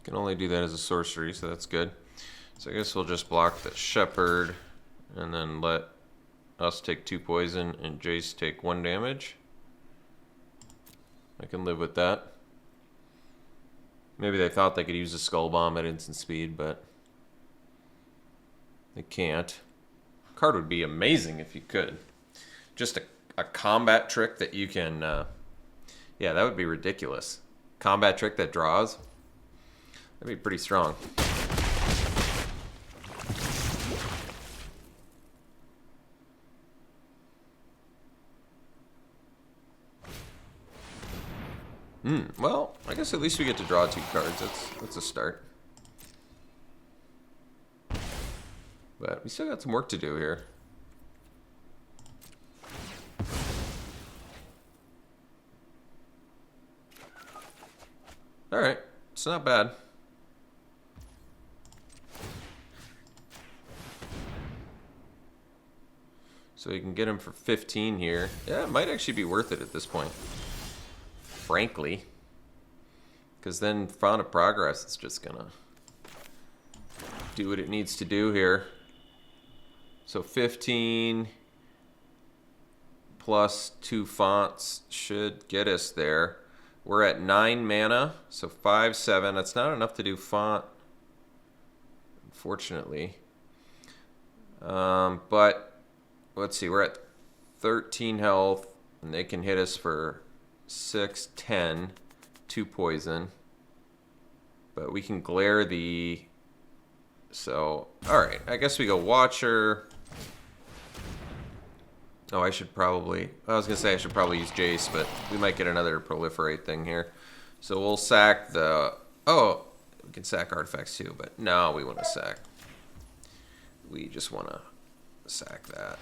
Can only do that as a sorcery, so that's good. So I guess we'll just block the Shepherd and then let us take 2 poison and Jace take 1 damage. I can live with that. Maybe they thought they could use a Skull Bomb at instant speed, but they can't. Card would be amazing if you could. Just a combat trick that you can... yeah, that would be ridiculous. Combat trick that draws. That'd be pretty strong. Well, I guess at least we get to draw 2 cards. That's a start. But we still got some work to do here. Alright, it's not bad. So you can get him for 15 here. Yeah, it might actually be worth it at this point. Frankly. Because then Font of Progress is just gonna do what it needs to do here. So 15 plus 2 fonts should get us there. We're at 9 mana, so 5, 7. That's not enough to do font, unfortunately. But let's see, we're at 13 health, and they can hit us for 6, 10, 2 poison. But we can glare the... So, alright, I guess we go Watcher. Oh, I should probably... I was going to say I should probably use Jace, but we might get another Proliferate thing here. So we'll sack the... Oh, we can sack artifacts too, but no, we want to sack. We just want to sack that.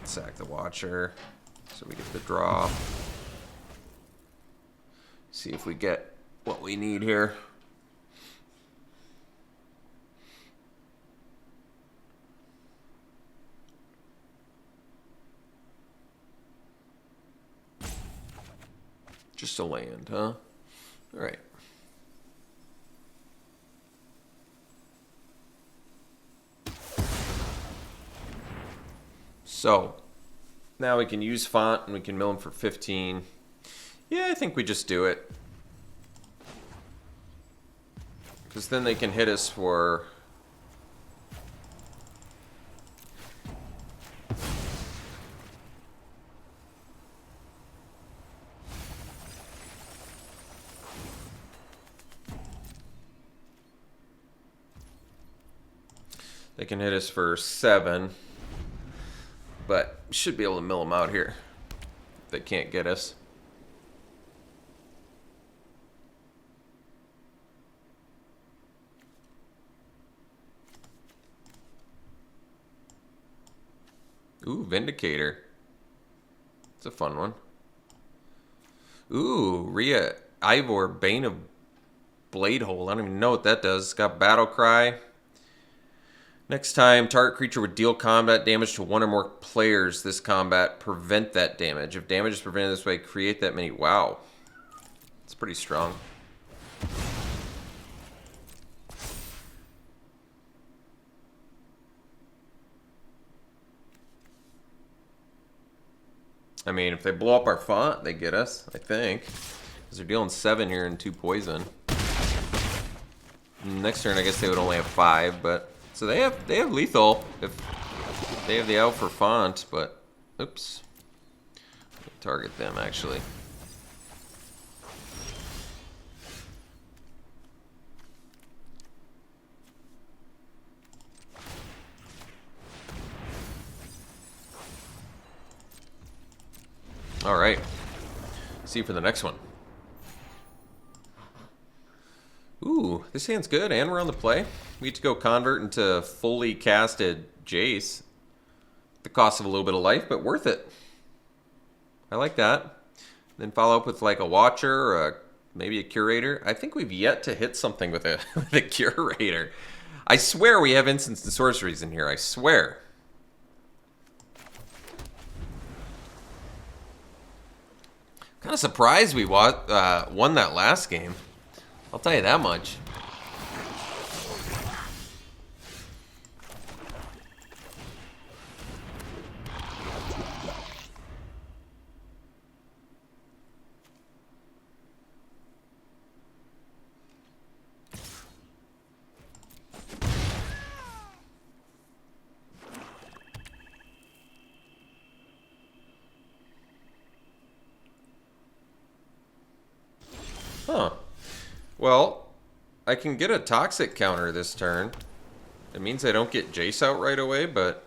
Sack the Watcher. So we get the draw. See if we get what we need here. Just a land, huh? All right. So, Now we can use font and we can mill them for 15. Yeah, I think we just do it. Because then they can hit us for... They can hit us for 7. But should be able to mill them out here. They can't get us. Ooh, Vindicator. It's a fun one. Ooh, Rhea Ivor, Bane of Bladehold. I don't even know what that does. It's got Battle Cry. Next time, target creature would deal combat damage to one or more players this combat. Prevent that damage. If damage is prevented this way, create that many. Wow. It's pretty strong. I mean, if they blow up our font, they get us, I think. Because they're dealing 7 here and 2 poison. Next turn, I guess they would only have 5, but... So they have lethal if they have the out for font, but... Oops. Target them, actually. All right. See you for the next one. Ooh, this hand's good, and we're on the play. We get to go convert into fully casted Jace. The cost of a little bit of life, but worth it. I like that. Then follow up with like a Watcher or maybe a Curator. I think we've yet to hit something with with a Curator. I swear we have instants and sorceries in here. I swear. Kind of surprised we won that last game. I'll tell you that much. Huh. Well, I can get a toxic counter this turn. It means I don't get Jace out right away, but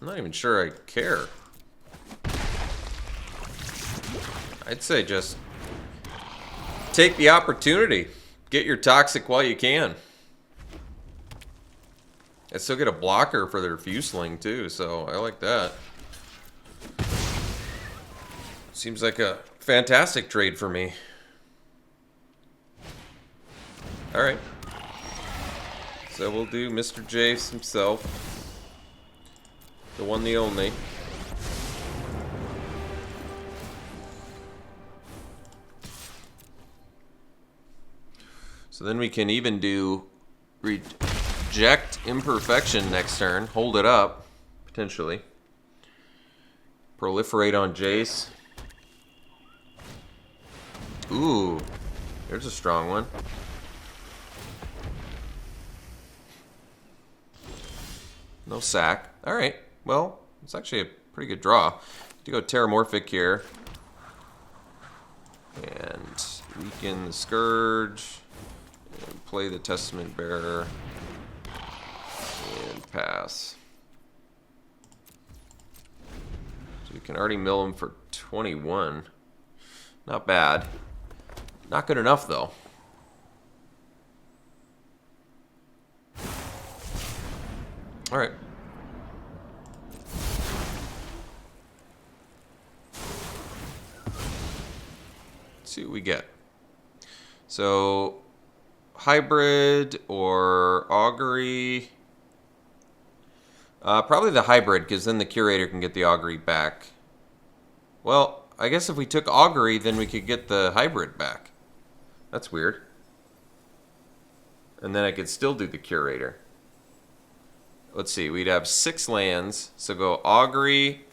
I'm not even sure I care. I'd say just take the opportunity. Get your toxic while you can. I still get a blocker for their Fusling too, so I like that. Seems like a fantastic trade for me. Alright. So we'll do Mr. Jace himself. The one, the only. So then we can even do Reject Imperfection next turn. Hold it up, potentially. Proliferate on Jace. Ooh, there's a strong one. No sack. Alright, well, it's actually a pretty good draw. To go Terramorphic here. And weaken the Scourge. And play the Testament Bearer. And pass. So you can already mill him for 21. Not bad. Not good enough, though. All right. Let's see what we get. So, hybrid or augury. Probably the hybrid, because then the curator can get the augury back. Well, I guess if we took augury, then we could get the hybrid back. That's weird. And then I could still do the curator. Let's see, we'd have 6 lands. So go augury,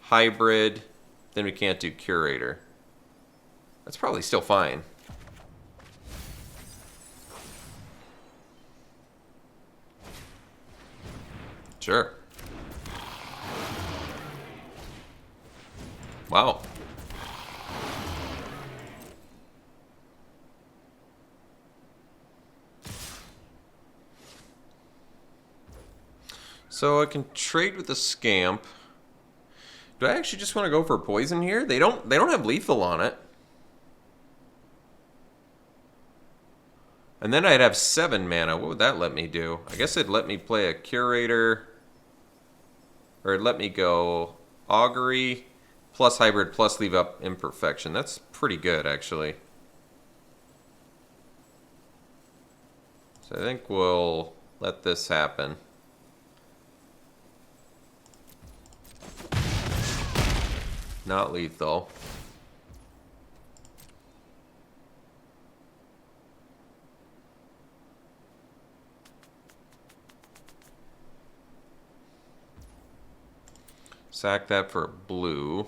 hybrid, then we can't do curator. That's probably still fine. Sure. Wow. So I can trade with the scamp. Do I actually just want to go for poison here? They don't have lethal on it. And then I'd have 7 mana. What would that let me do? I guess it'd let me play a curator. Or it'd let me go augury plus hybrid plus leave up imperfection. That's pretty good, actually. So I think we'll let this happen. Not lethal. Sack that for blue.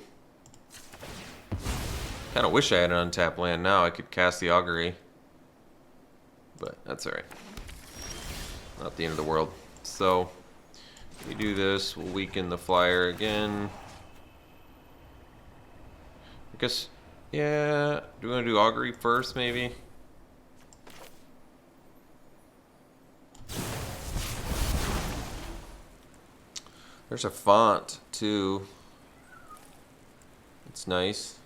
Kind of wish I had an untapped land now. I could cast the augury. But that's alright. Not the end of the world. So, we do this. We'll weaken the flyer again. I guess, yeah. Do we want to do augury first, maybe? There's a font, too. It's nice.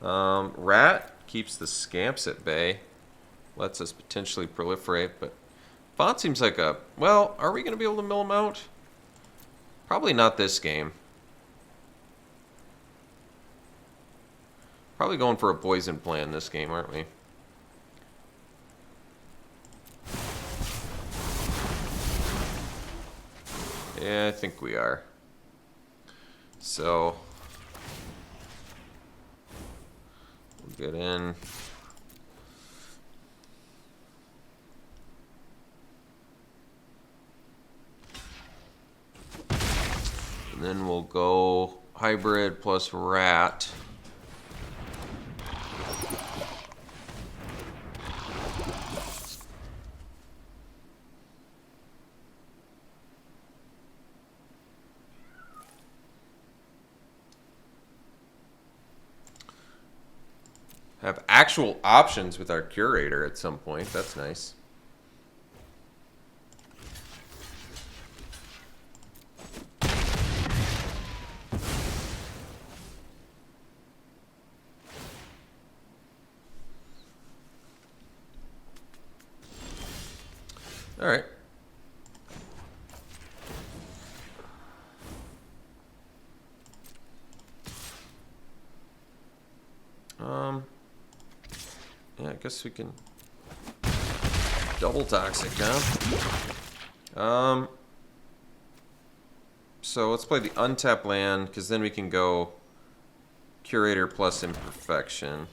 Rat keeps the scamps at bay. Lets us potentially proliferate, but font seems like a... Well, are we going to be able to mill them out? Probably not this game. Probably going for a poison plan this game, aren't we? Yeah, I think we are. So, we'll get in. And then we'll go hybrid plus rat. Have actual options with our curator at some point. That's nice. All right. Yeah, I guess we can double toxic now. So let's play the untapped land, because then we can go curator plus imperfection.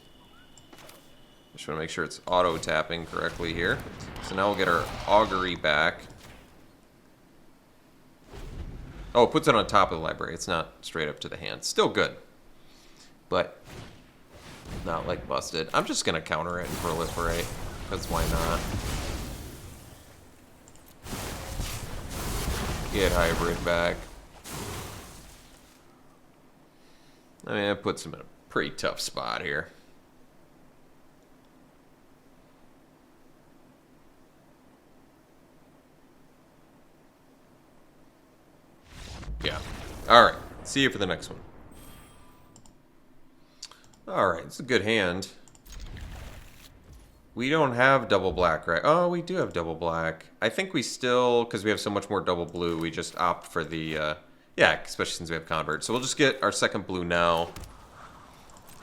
Just want to make sure it's auto tapping correctly here. So now we'll get our augury back. Oh, it puts it on top of the library. It's not straight up to the hand. Still good, but not like busted. I'm just gonna counter it and proliferate, because why not? Get hybrid back. I mean, it puts him in a pretty tough spot here. Yeah. Alright. See you for the next one. Alright, it's a good hand. We don't have double black, right? Oh, we do have double black. I think we still, because we have so much more double blue, we just opt for the, yeah, especially since we have convert. So we'll just get our second blue now.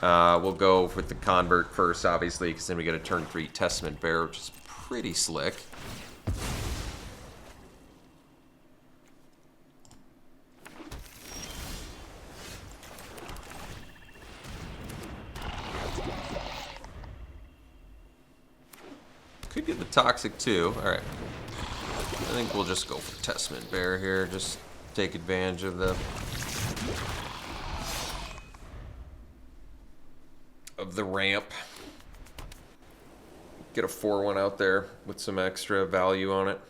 We'll go with the convert first, obviously, because then we get a turn 3 Testament Bear, which is pretty slick. Could get the toxic too. Alright. I think we'll just go for Testament Bear here. Just take advantage of the ramp. Get a 4-1 out there with some extra value on it.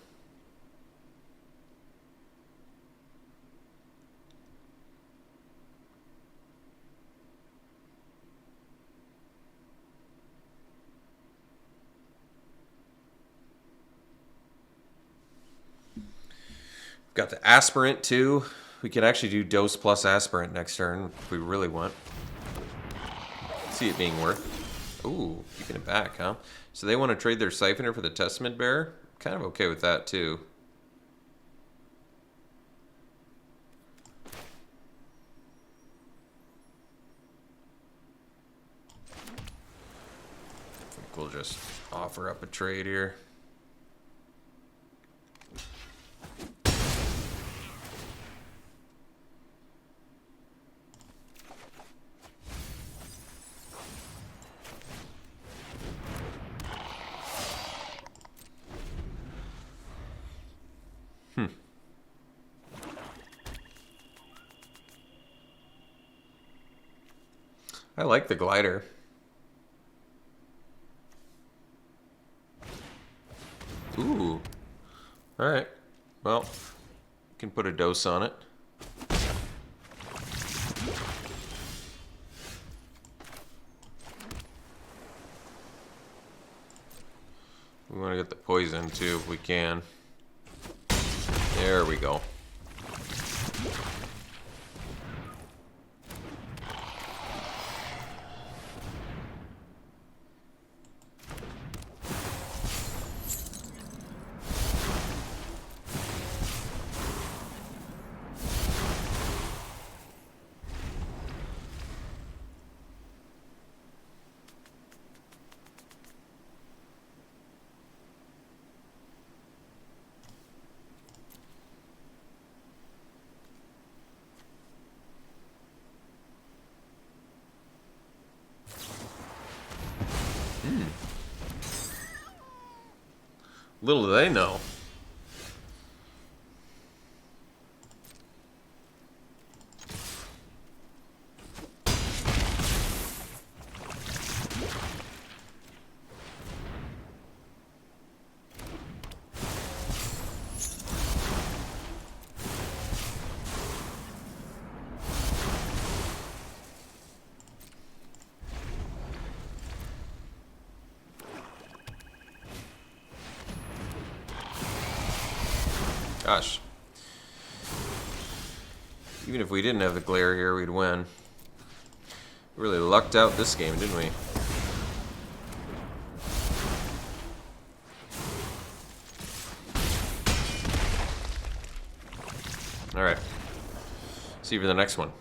Got the aspirant too. We can actually do dose plus aspirant next turn if we really want. See it being worth. Ooh, keeping it back, huh? So they want to trade their Siphoner for the Testament Bearer? Kind of okay with that too. I think we'll just offer up a trade here. I like the glider. Ooh. Alright. Well, can put a dose on it. We want to get the poison too if we can. There we go. Little do they know. Gosh. Even if we didn't have the glare here, we'd win. We really lucked out this game, didn't we? Alright. See you for the next one.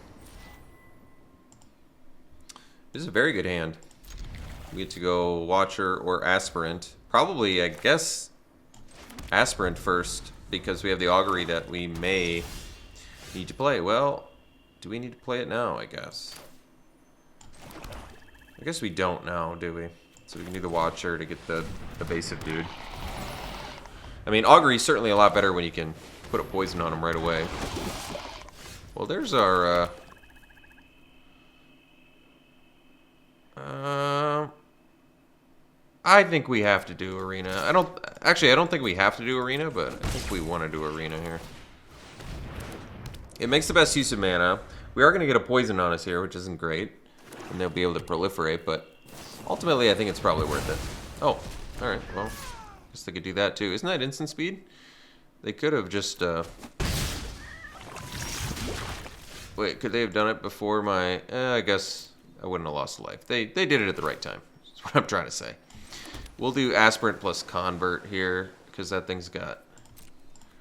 This is a very good hand. We get to go Watcher or Aspirant. Probably, I guess, Aspirant first, because we have the Augury that we may need to play. Well, do we need to play it now, I guess? I guess we don't now, do we? So we can do the Watcher to get the basic dude. I mean, Augury is certainly a lot better when you can put a poison on him right away. Well, there's our... I think we have to do Arena. I don't think we have to do Arena, but I think we want to do Arena here. It makes the best use of mana. We are going to get a poison on us here, which isn't great. And they'll be able to proliferate, but ultimately I think it's probably worth it. Oh, alright, well, I guess they could do that too. Isn't that instant speed? They could have just, wait, could they have done it before my... I guess I wouldn't have lost a life. They did it at the right time. That's what I'm trying to say. We'll do Aspirant plus Convert here, because that thing's got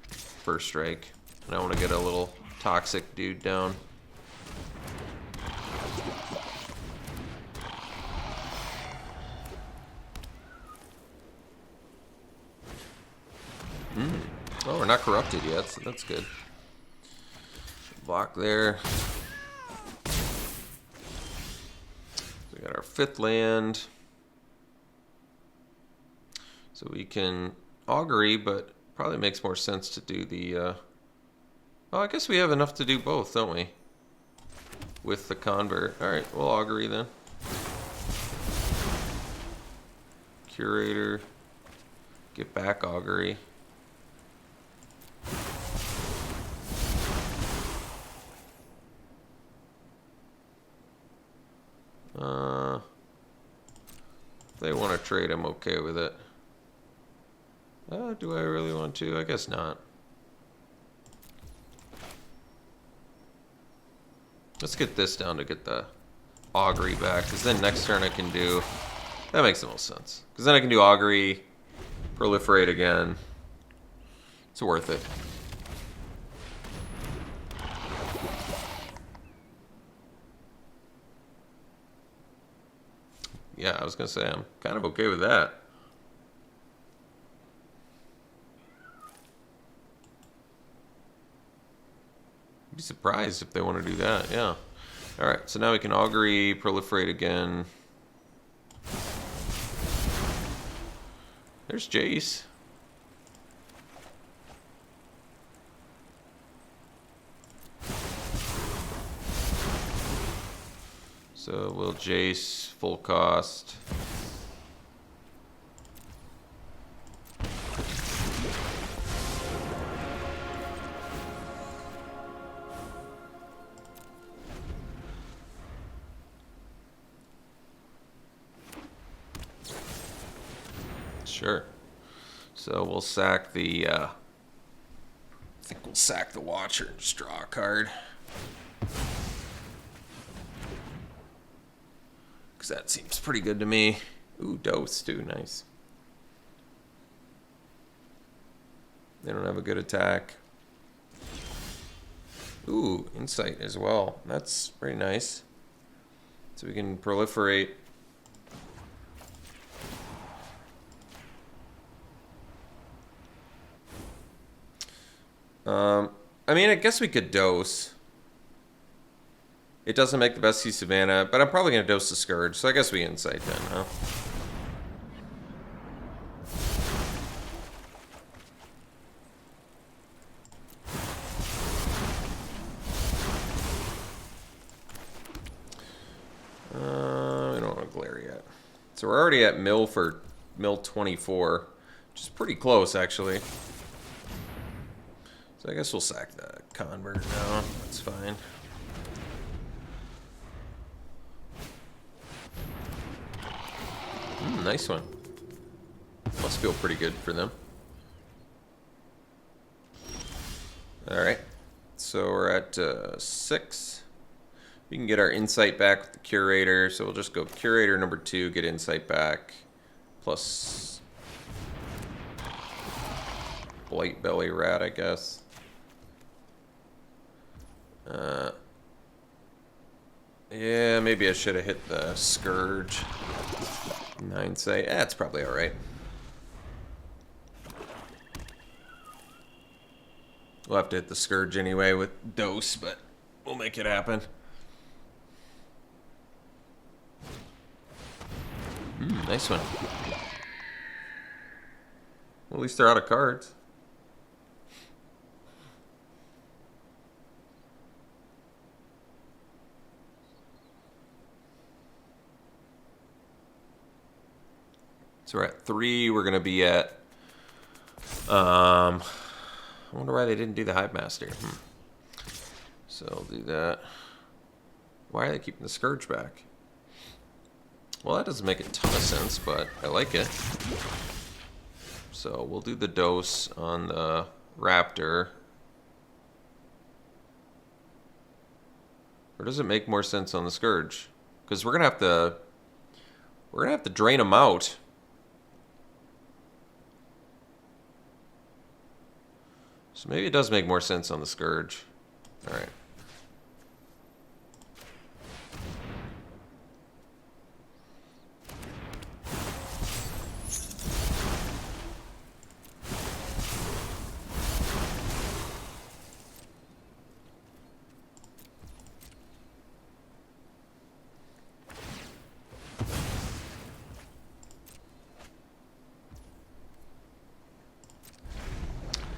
First Strike. And I want to get a little toxic dude down. Oh, we're not corrupted yet, so that's good. Block there. We got our 5th land. So we can Augury, but probably makes more sense to do the Oh, I guess we have enough to do both, don't we? With the convert. Alright, we'll augury then. Curator. Get back augury. If they want to trade, I'm okay with it. Do I really want to? I guess not. Let's get this down to get the augury back, because then next turn I can do... That makes the most sense. Because then I can do augury, proliferate again. It's worth it. Yeah, I was going to say, I'm kind of okay with that. I'd be surprised if they want to do that, yeah. Alright, so now we can augury, proliferate again. There's Jace. So we'll Jace full cost. Sure. So we'll sack the, I think we'll sack the Watcher and just draw a card. Because that seems pretty good to me. Ooh, dose too, nice. They don't have a good attack. Ooh, insight as well. That's very nice. So we can proliferate. I mean, I guess we could dose. It doesn't make the best use of mana, but I'm probably going to dose the Scourge, so I guess we insight then, huh? We don't want to glare yet. So we're already at mill for mill 24, which is pretty close, actually. So I guess we'll sack the convert now. That's fine. Nice one. Must feel pretty good for them. Alright. So we're at 6. We can get our insight back with the curator. So we'll just go curator number 2, get insight back. Plus Blight Belly Rat, I guess. Yeah, maybe I should have hit the Scourge. 9 say, it's probably alright. We'll have to hit the Scourge anyway with dose, but we'll make it happen. Nice one. Well, at least they're out of cards. So we're at 3. We're going to be at... I wonder why they didn't do the Hive Master. So I'll do that. Why are they keeping the Scourge back? Well, that doesn't make a ton of sense, but I like it. So we'll do the dose on the Raptor. Or does it make more sense on the Scourge? Because we're gonna have to drain them out. So maybe it does make more sense on the Scourge. All right.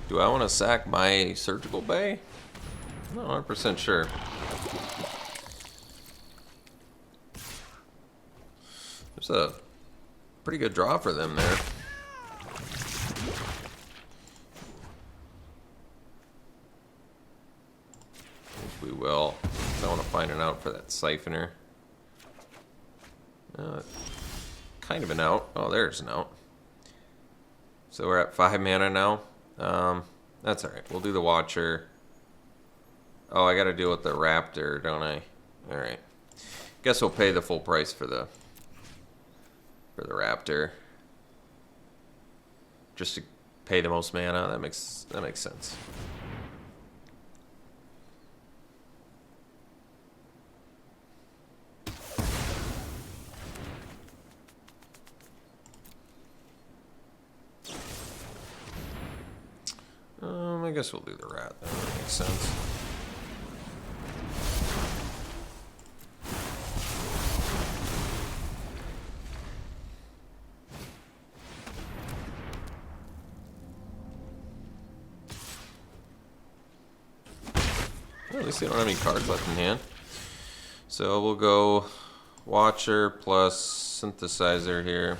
Do I want to sack my surgical bay? I'm not 100% sure. There's a pretty good draw for them there. We will. I want to find an out for that Siphoner. Kind of an out. Oh, there's an out. So we're at 5 mana now. That's alright. We'll do the Watcher. Oh, I got to deal with the Raptor, don't I? Alright. Guess we'll pay the full price for the Raptor. Just to pay the most mana. That makes sense. I guess we'll do the rat. That makes sense. Well, at least they don't have any cards left in hand. So we'll go Watcher plus Synthesizer here.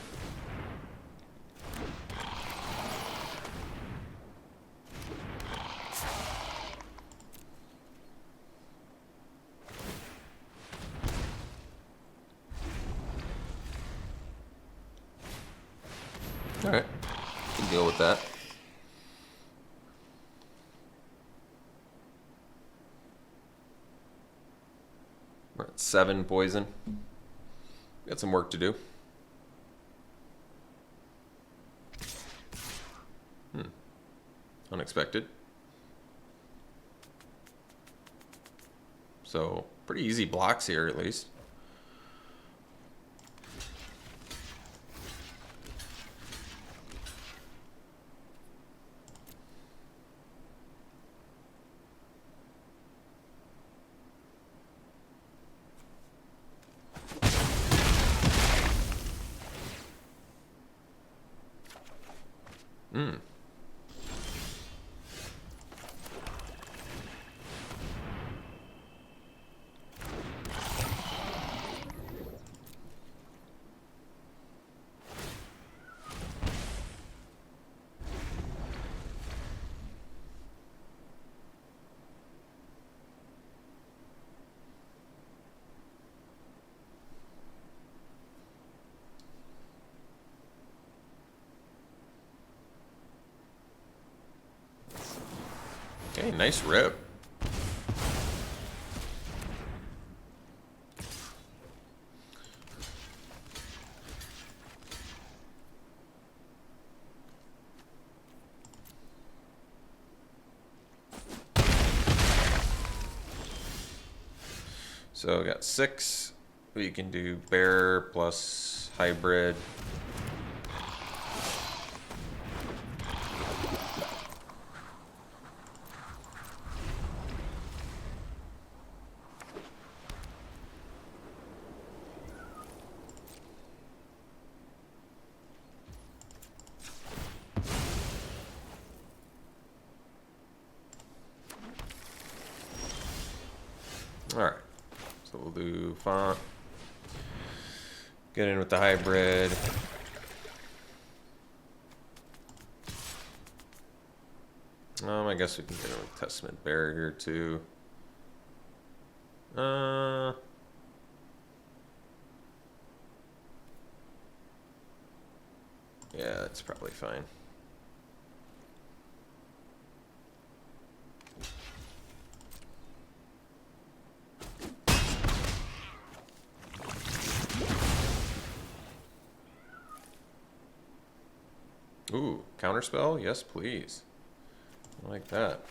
Alright, can deal with that. We're at 7 poison. Got some work to do. Unexpected. So, pretty easy blocks here at least. Okay, nice rip. So we got 6. We can do bear plus hybrid. Alright, so we'll do font. Get in with the hybrid. I guess we can get in with Testament Barrier too. Yeah, that's probably fine. Ooh, counterspell? Yes, please. I like that.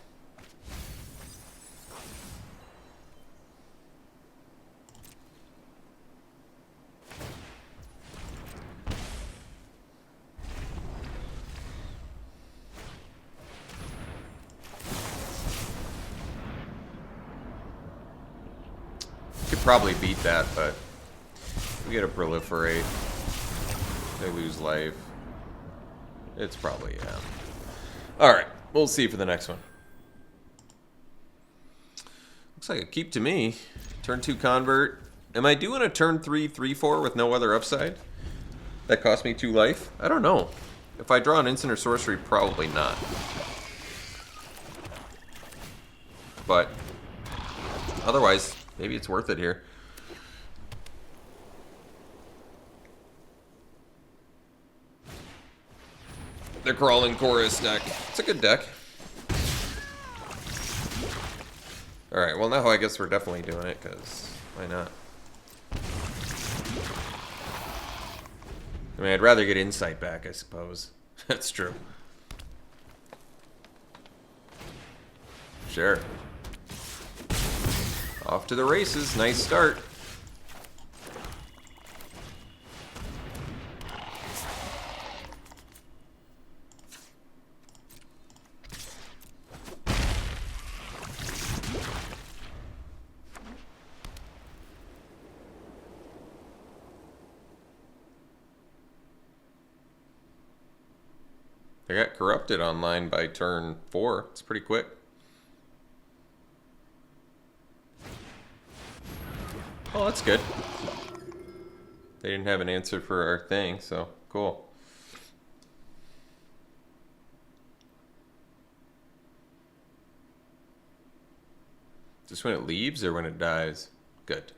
Could probably beat that, but we get a proliferate. They lose life. It's probably, yeah. Alright, we'll see for the next one. Looks like a keep to me. Turn 2 convert. Am I doing a turn 3 3/4 with no other upside? That cost me 2 life? I don't know. If I draw an instant or sorcery, probably not. But otherwise, maybe it's worth it here. The Crawling Chorus deck. It's a good deck. Alright, well now I guess we're definitely doing it, because why not? I mean, I'd rather get insight back, I suppose. That's true. Sure. Off to the races. Nice start. I got corrupted online by turn 4. It's pretty quick. Oh, that's good. They didn't have an answer for our thing, so cool. Just when it leaves or when it dies? Good.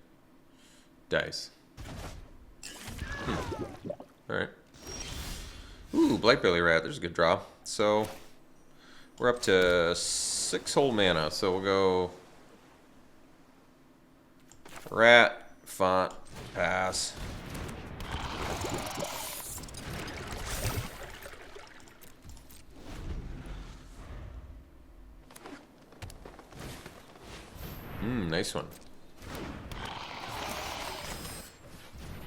Dies. Alright. Ooh, Blightbelly Rat. There's a good draw. So, we're up to 6 whole mana. So we'll go Rat, Font, pass. Nice one.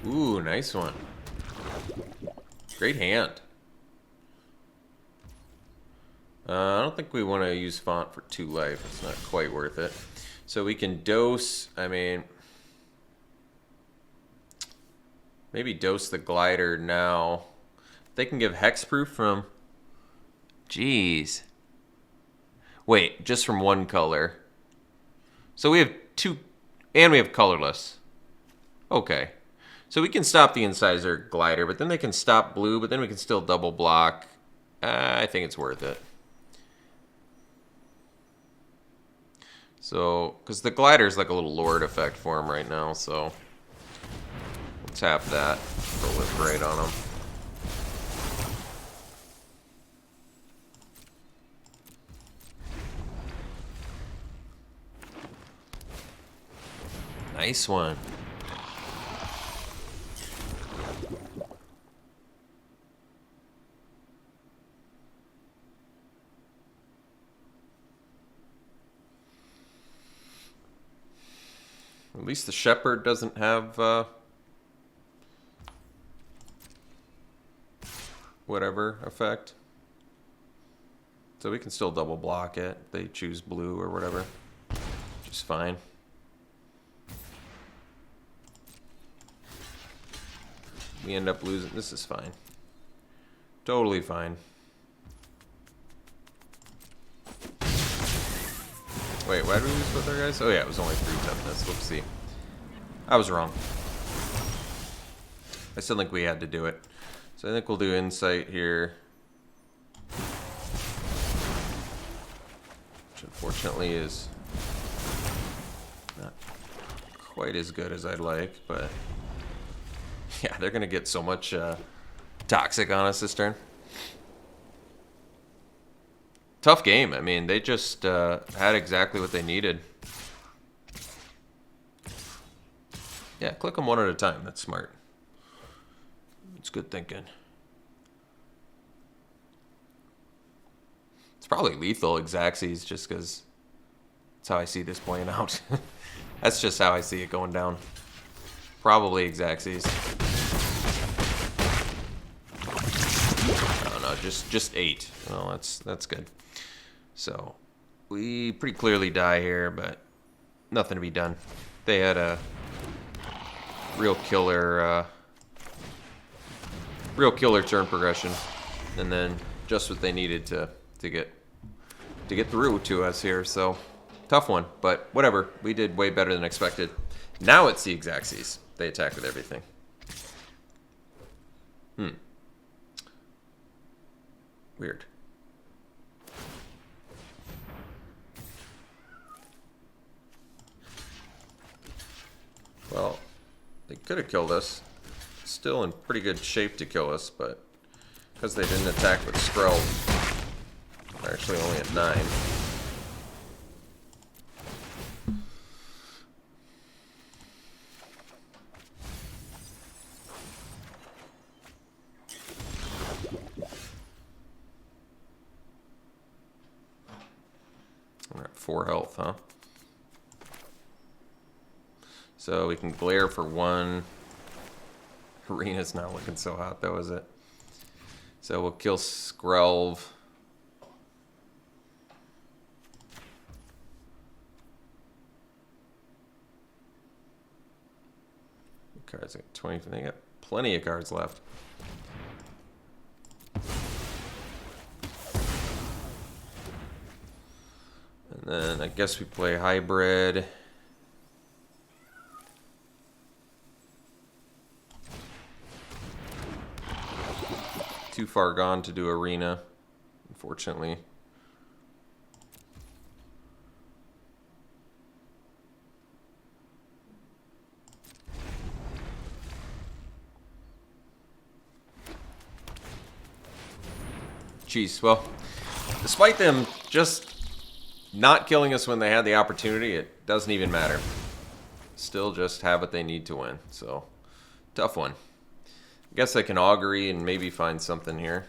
Ooh, nice one. Great hand. I don't think we want to use Font for 2 life. It's not quite worth it. So we can dose, I mean, maybe dose the Glider now. They can give Hexproof from, jeez. Wait, just from 1 color. So we have 2, and we have colorless. Okay. So we can stop the Incisor Glider, but then they can stop blue, but then we can still double block. I think it's worth it. So, because the Glider is like a little Lord effect for him right now, so we'll tap that, proliferate on him. Nice one. At least the Shepherd doesn't have whatever effect. So we can still double block it. They choose blue or whatever. Which is fine. We end up losing. This is fine. Totally fine. Wait, why did we lose both our guys? Oh yeah, it was only 3 toughness. Whoopsie. I was wrong. I still think we had to do it. So I think we'll do Insight here. Which unfortunately is not quite as good as I'd like, but yeah, they're going to get so much Toxic on us this turn. Tough game. I mean, they just had exactly what they needed. Yeah, click them one at a time. That's smart. It's good thinking. It's probably lethal Xaxes just because that's how I see this playing out. That's just how I see it going down. Probably Xaxes. I don't know, just 8. Well, that's good. So we pretty clearly die here, but nothing to be done. They had a real killer turn progression, and then just what they needed to get through to us here. So Tough one, but whatever. We did way better than expected. Now it's the Xaxes. They attack with everything. Weird. Well, they could have killed us. Still in pretty good shape to kill us, but because they didn't attack with Skrull, they're actually only at 9. We're at 4 health, huh? So we can glare for 1. Arena's not looking so hot though, is it? So we'll kill Skrelv. Cards at 20. They got plenty of cards left. And then I guess we play hybrid. Too far gone to do arena, unfortunately. Jeez, well, despite them just not killing us when they had the opportunity, it doesn't even matter. Still just have what they need to win, so tough one. I guess I can augury and maybe find something here.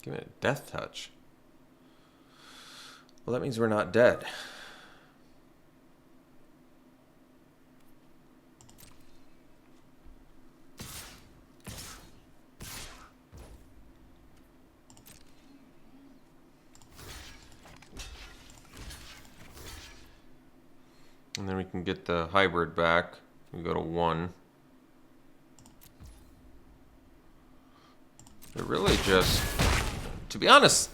Give me a death touch. Well, that means we're not dead. And then we can get the hybrid back. We go to 1. They're really just... To be honest,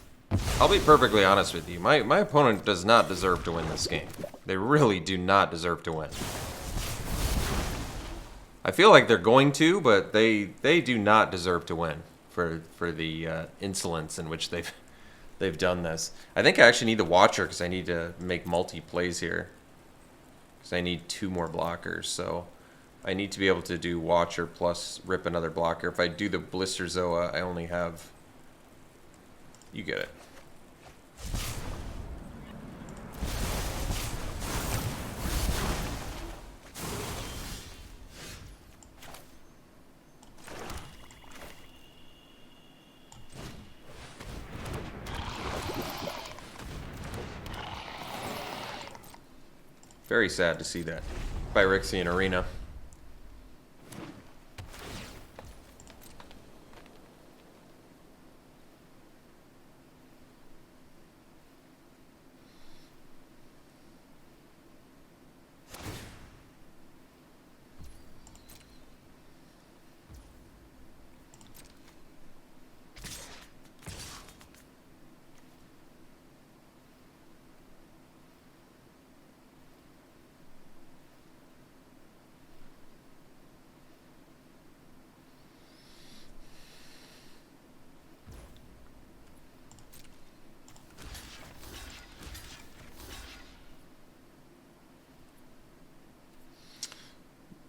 I'll be perfectly honest with you. My opponent does not deserve to win this game. They really do not deserve to win. I feel like they're going to, but they do not deserve to win for the insolence in which they've done this. I think I actually need the Watcher because I need to make multi-plays here. Because I need 2 more blockers, so I need to be able to do Watcher plus rip another blocker. If I do the Blister Zoa, I only have... You get it. Very sad to see that. Phyrexia in Arena.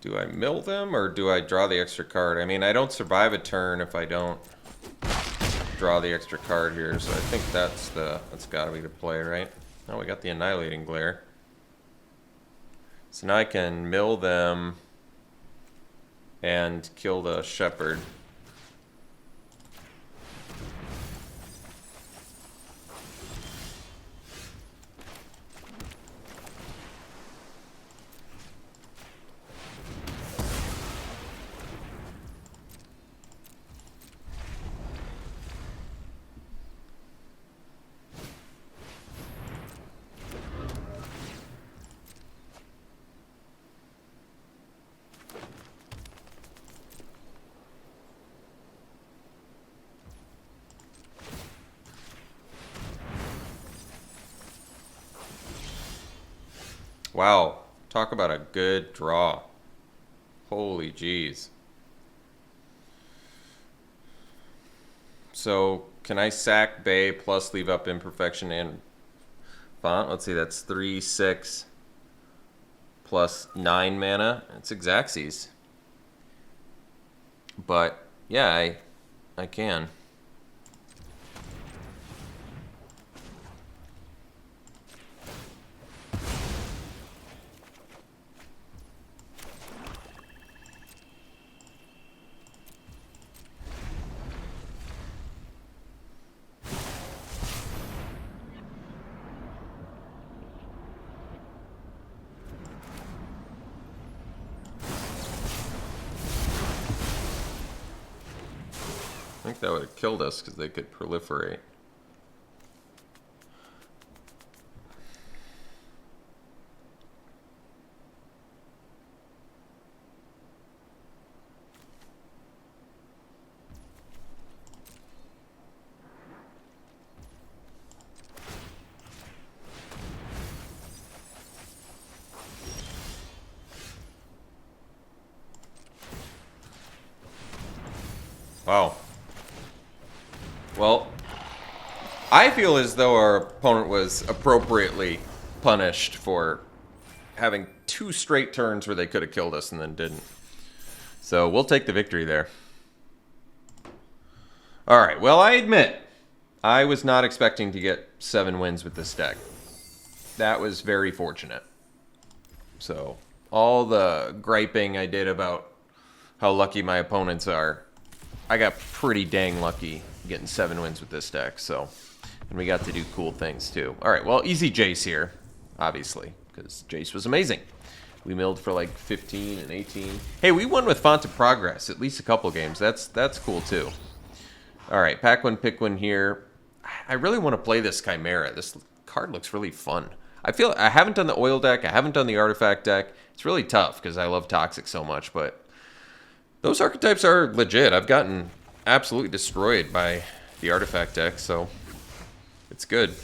Do I mill them or do I draw the extra card? I mean, I don't survive a turn if I don't draw the extra card here, so I think that's gotta be the play, right? Oh, we got the Annihilating Glare. So now I can mill them and kill the Shepherd. Wow. Talk about a good draw. Holy jeez. So, can I sack Bay plus leave up Imperfection and Font? Let's see, that's 3, 6, plus 9 mana. It's Xaxes. But, yeah, I can. I think that would have killed us because they could proliferate. Wow. Well, I feel as though our opponent was appropriately punished for having 2 straight turns where they could have killed us and then didn't. So we'll take the victory there. All right, well, I admit, I was not expecting to get 7 wins with this deck. That was very fortunate. So all the griping I did about how lucky my opponents are, I got pretty dang lucky getting 7 wins with this deck. So, and we got to do cool things too. All right, well, easy Jace here, obviously, because Jace was amazing. We milled for like 15 and 18. Hey, we won with Font of Progress, at least a couple games. That's cool too. All right, pack one, pick one here. I really want to play this Chimera. This card looks really fun. I haven't done the oil deck. I haven't done the artifact deck. It's really tough because I love Toxic so much, but those archetypes are legit. I've gotten absolutely destroyed by the artifact deck, so it's good.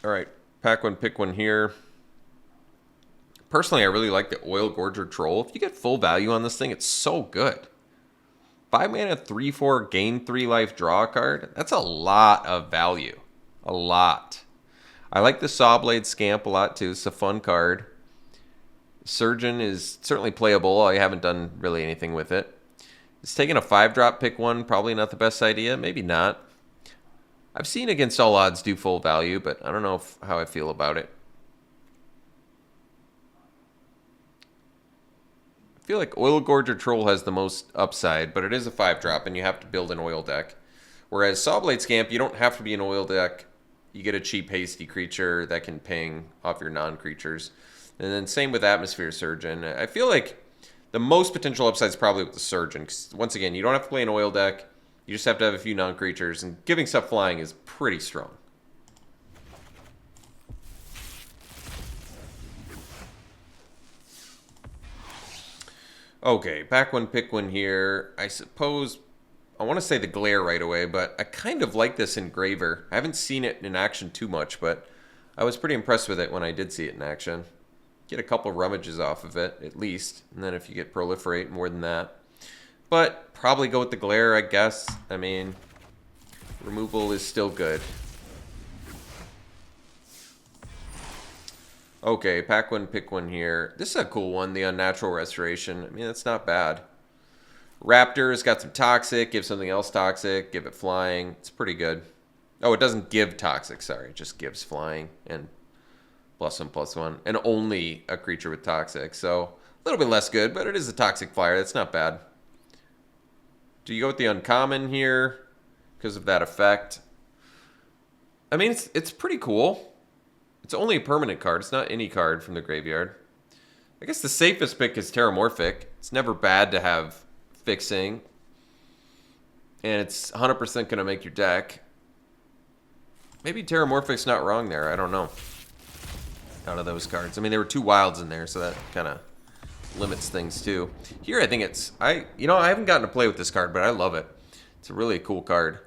All right, pack one, pick one here. Personally, I really like the Oil Gorger Troll. If you get full value on this thing, it's so good. 5 mana, 3/4, gain 3 life, draw a card. That's a lot of value. A lot. I like the Sawblade Scamp a lot too. It's a fun card. Surgeon is certainly playable. I haven't done really anything with it. It's taking a 5-drop, pick one. Probably not the best idea. Maybe not. I've seen Against All Odds do full value, but I don't know how I feel about it. I feel like Oil Gorger Troll has the most upside, but it is a 5-drop, and you have to build an oil deck. Whereas Sawblade Scamp, you don't have to be an oil deck. You get a cheap, hasty creature that can ping off your non-creatures. And then same with Atmosphere Surgeon. I feel like the most potential upside is probably with the Surgeon. Because once again, you don't have to play an oil deck. You just have to have a few non-creatures. And giving stuff flying is pretty strong. Okay, pack one, pick one here. I suppose I want to say the Glare right away, but I kind of like this Engraver. I haven't seen it in action too much, but I was pretty impressed with it when I did see it in action. Get a couple rummages off of it, at least. And then if you get Proliferate, more than that. But probably go with the Glare, I guess. I mean, removal is still good. Okay, pack one, pick one here. This is a cool one, the Unnatural Restoration. I mean, that's not bad. Raptor's got some Toxic, give something else Toxic, give it Flying. It's pretty good. Oh, it doesn't give Toxic, sorry. It just gives Flying and +1/+1. And only a creature with Toxic. So, a little bit less good, but it is a Toxic Flyer. That's not bad. Do you go with the Uncommon here because of that effect? I mean, it's pretty cool. It's only a permanent card. It's not any card from the graveyard. I guess the safest pick is Terramorphic. It's never bad to have Fixing. And it's 100% going to make your deck. Maybe Terramorphic's not wrong there. I don't know. Out of those cards. I mean, there were 2 wilds in there, so that kind of limits things too. Here, I think it's... I haven't gotten to play with this card, but I love it. It's a really cool card.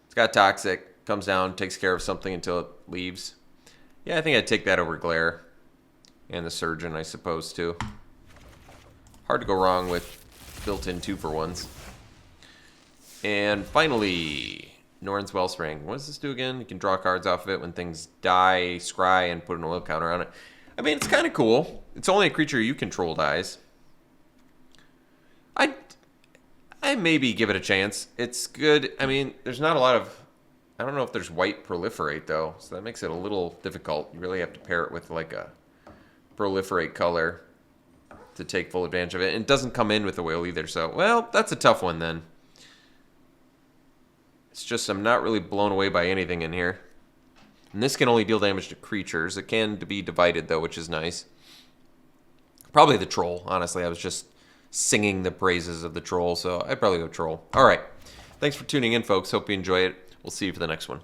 It's got Toxic. Comes down, takes care of something until it leaves. Yeah, I think I'd take that over Glare. And the Surgeon, I suppose, too. Hard to go wrong with built-in 2-for-1s. And finally, Norn's Wellspring. What does this do again? You can draw cards off of it when things die, scry, and put an oil counter on it. I mean, it's kind of cool. It's only a creature you control dies. I maybe give it a chance. It's good. I mean, there's not a lot of... I don't know if there's white Proliferate, though. So that makes it a little difficult. You really have to pair it with, like, a Proliferate color to take full advantage of it. And it doesn't come in with the whale either. So, well, that's a tough one, then. It's just I'm not really blown away by anything in here. And this can only deal damage to creatures. It can be divided, though, which is nice. Probably the Troll, honestly. I was just singing the praises of the Troll, so I'd probably go Troll. All right. Thanks for tuning in, folks. Hope you enjoy it. We'll see you for the next one.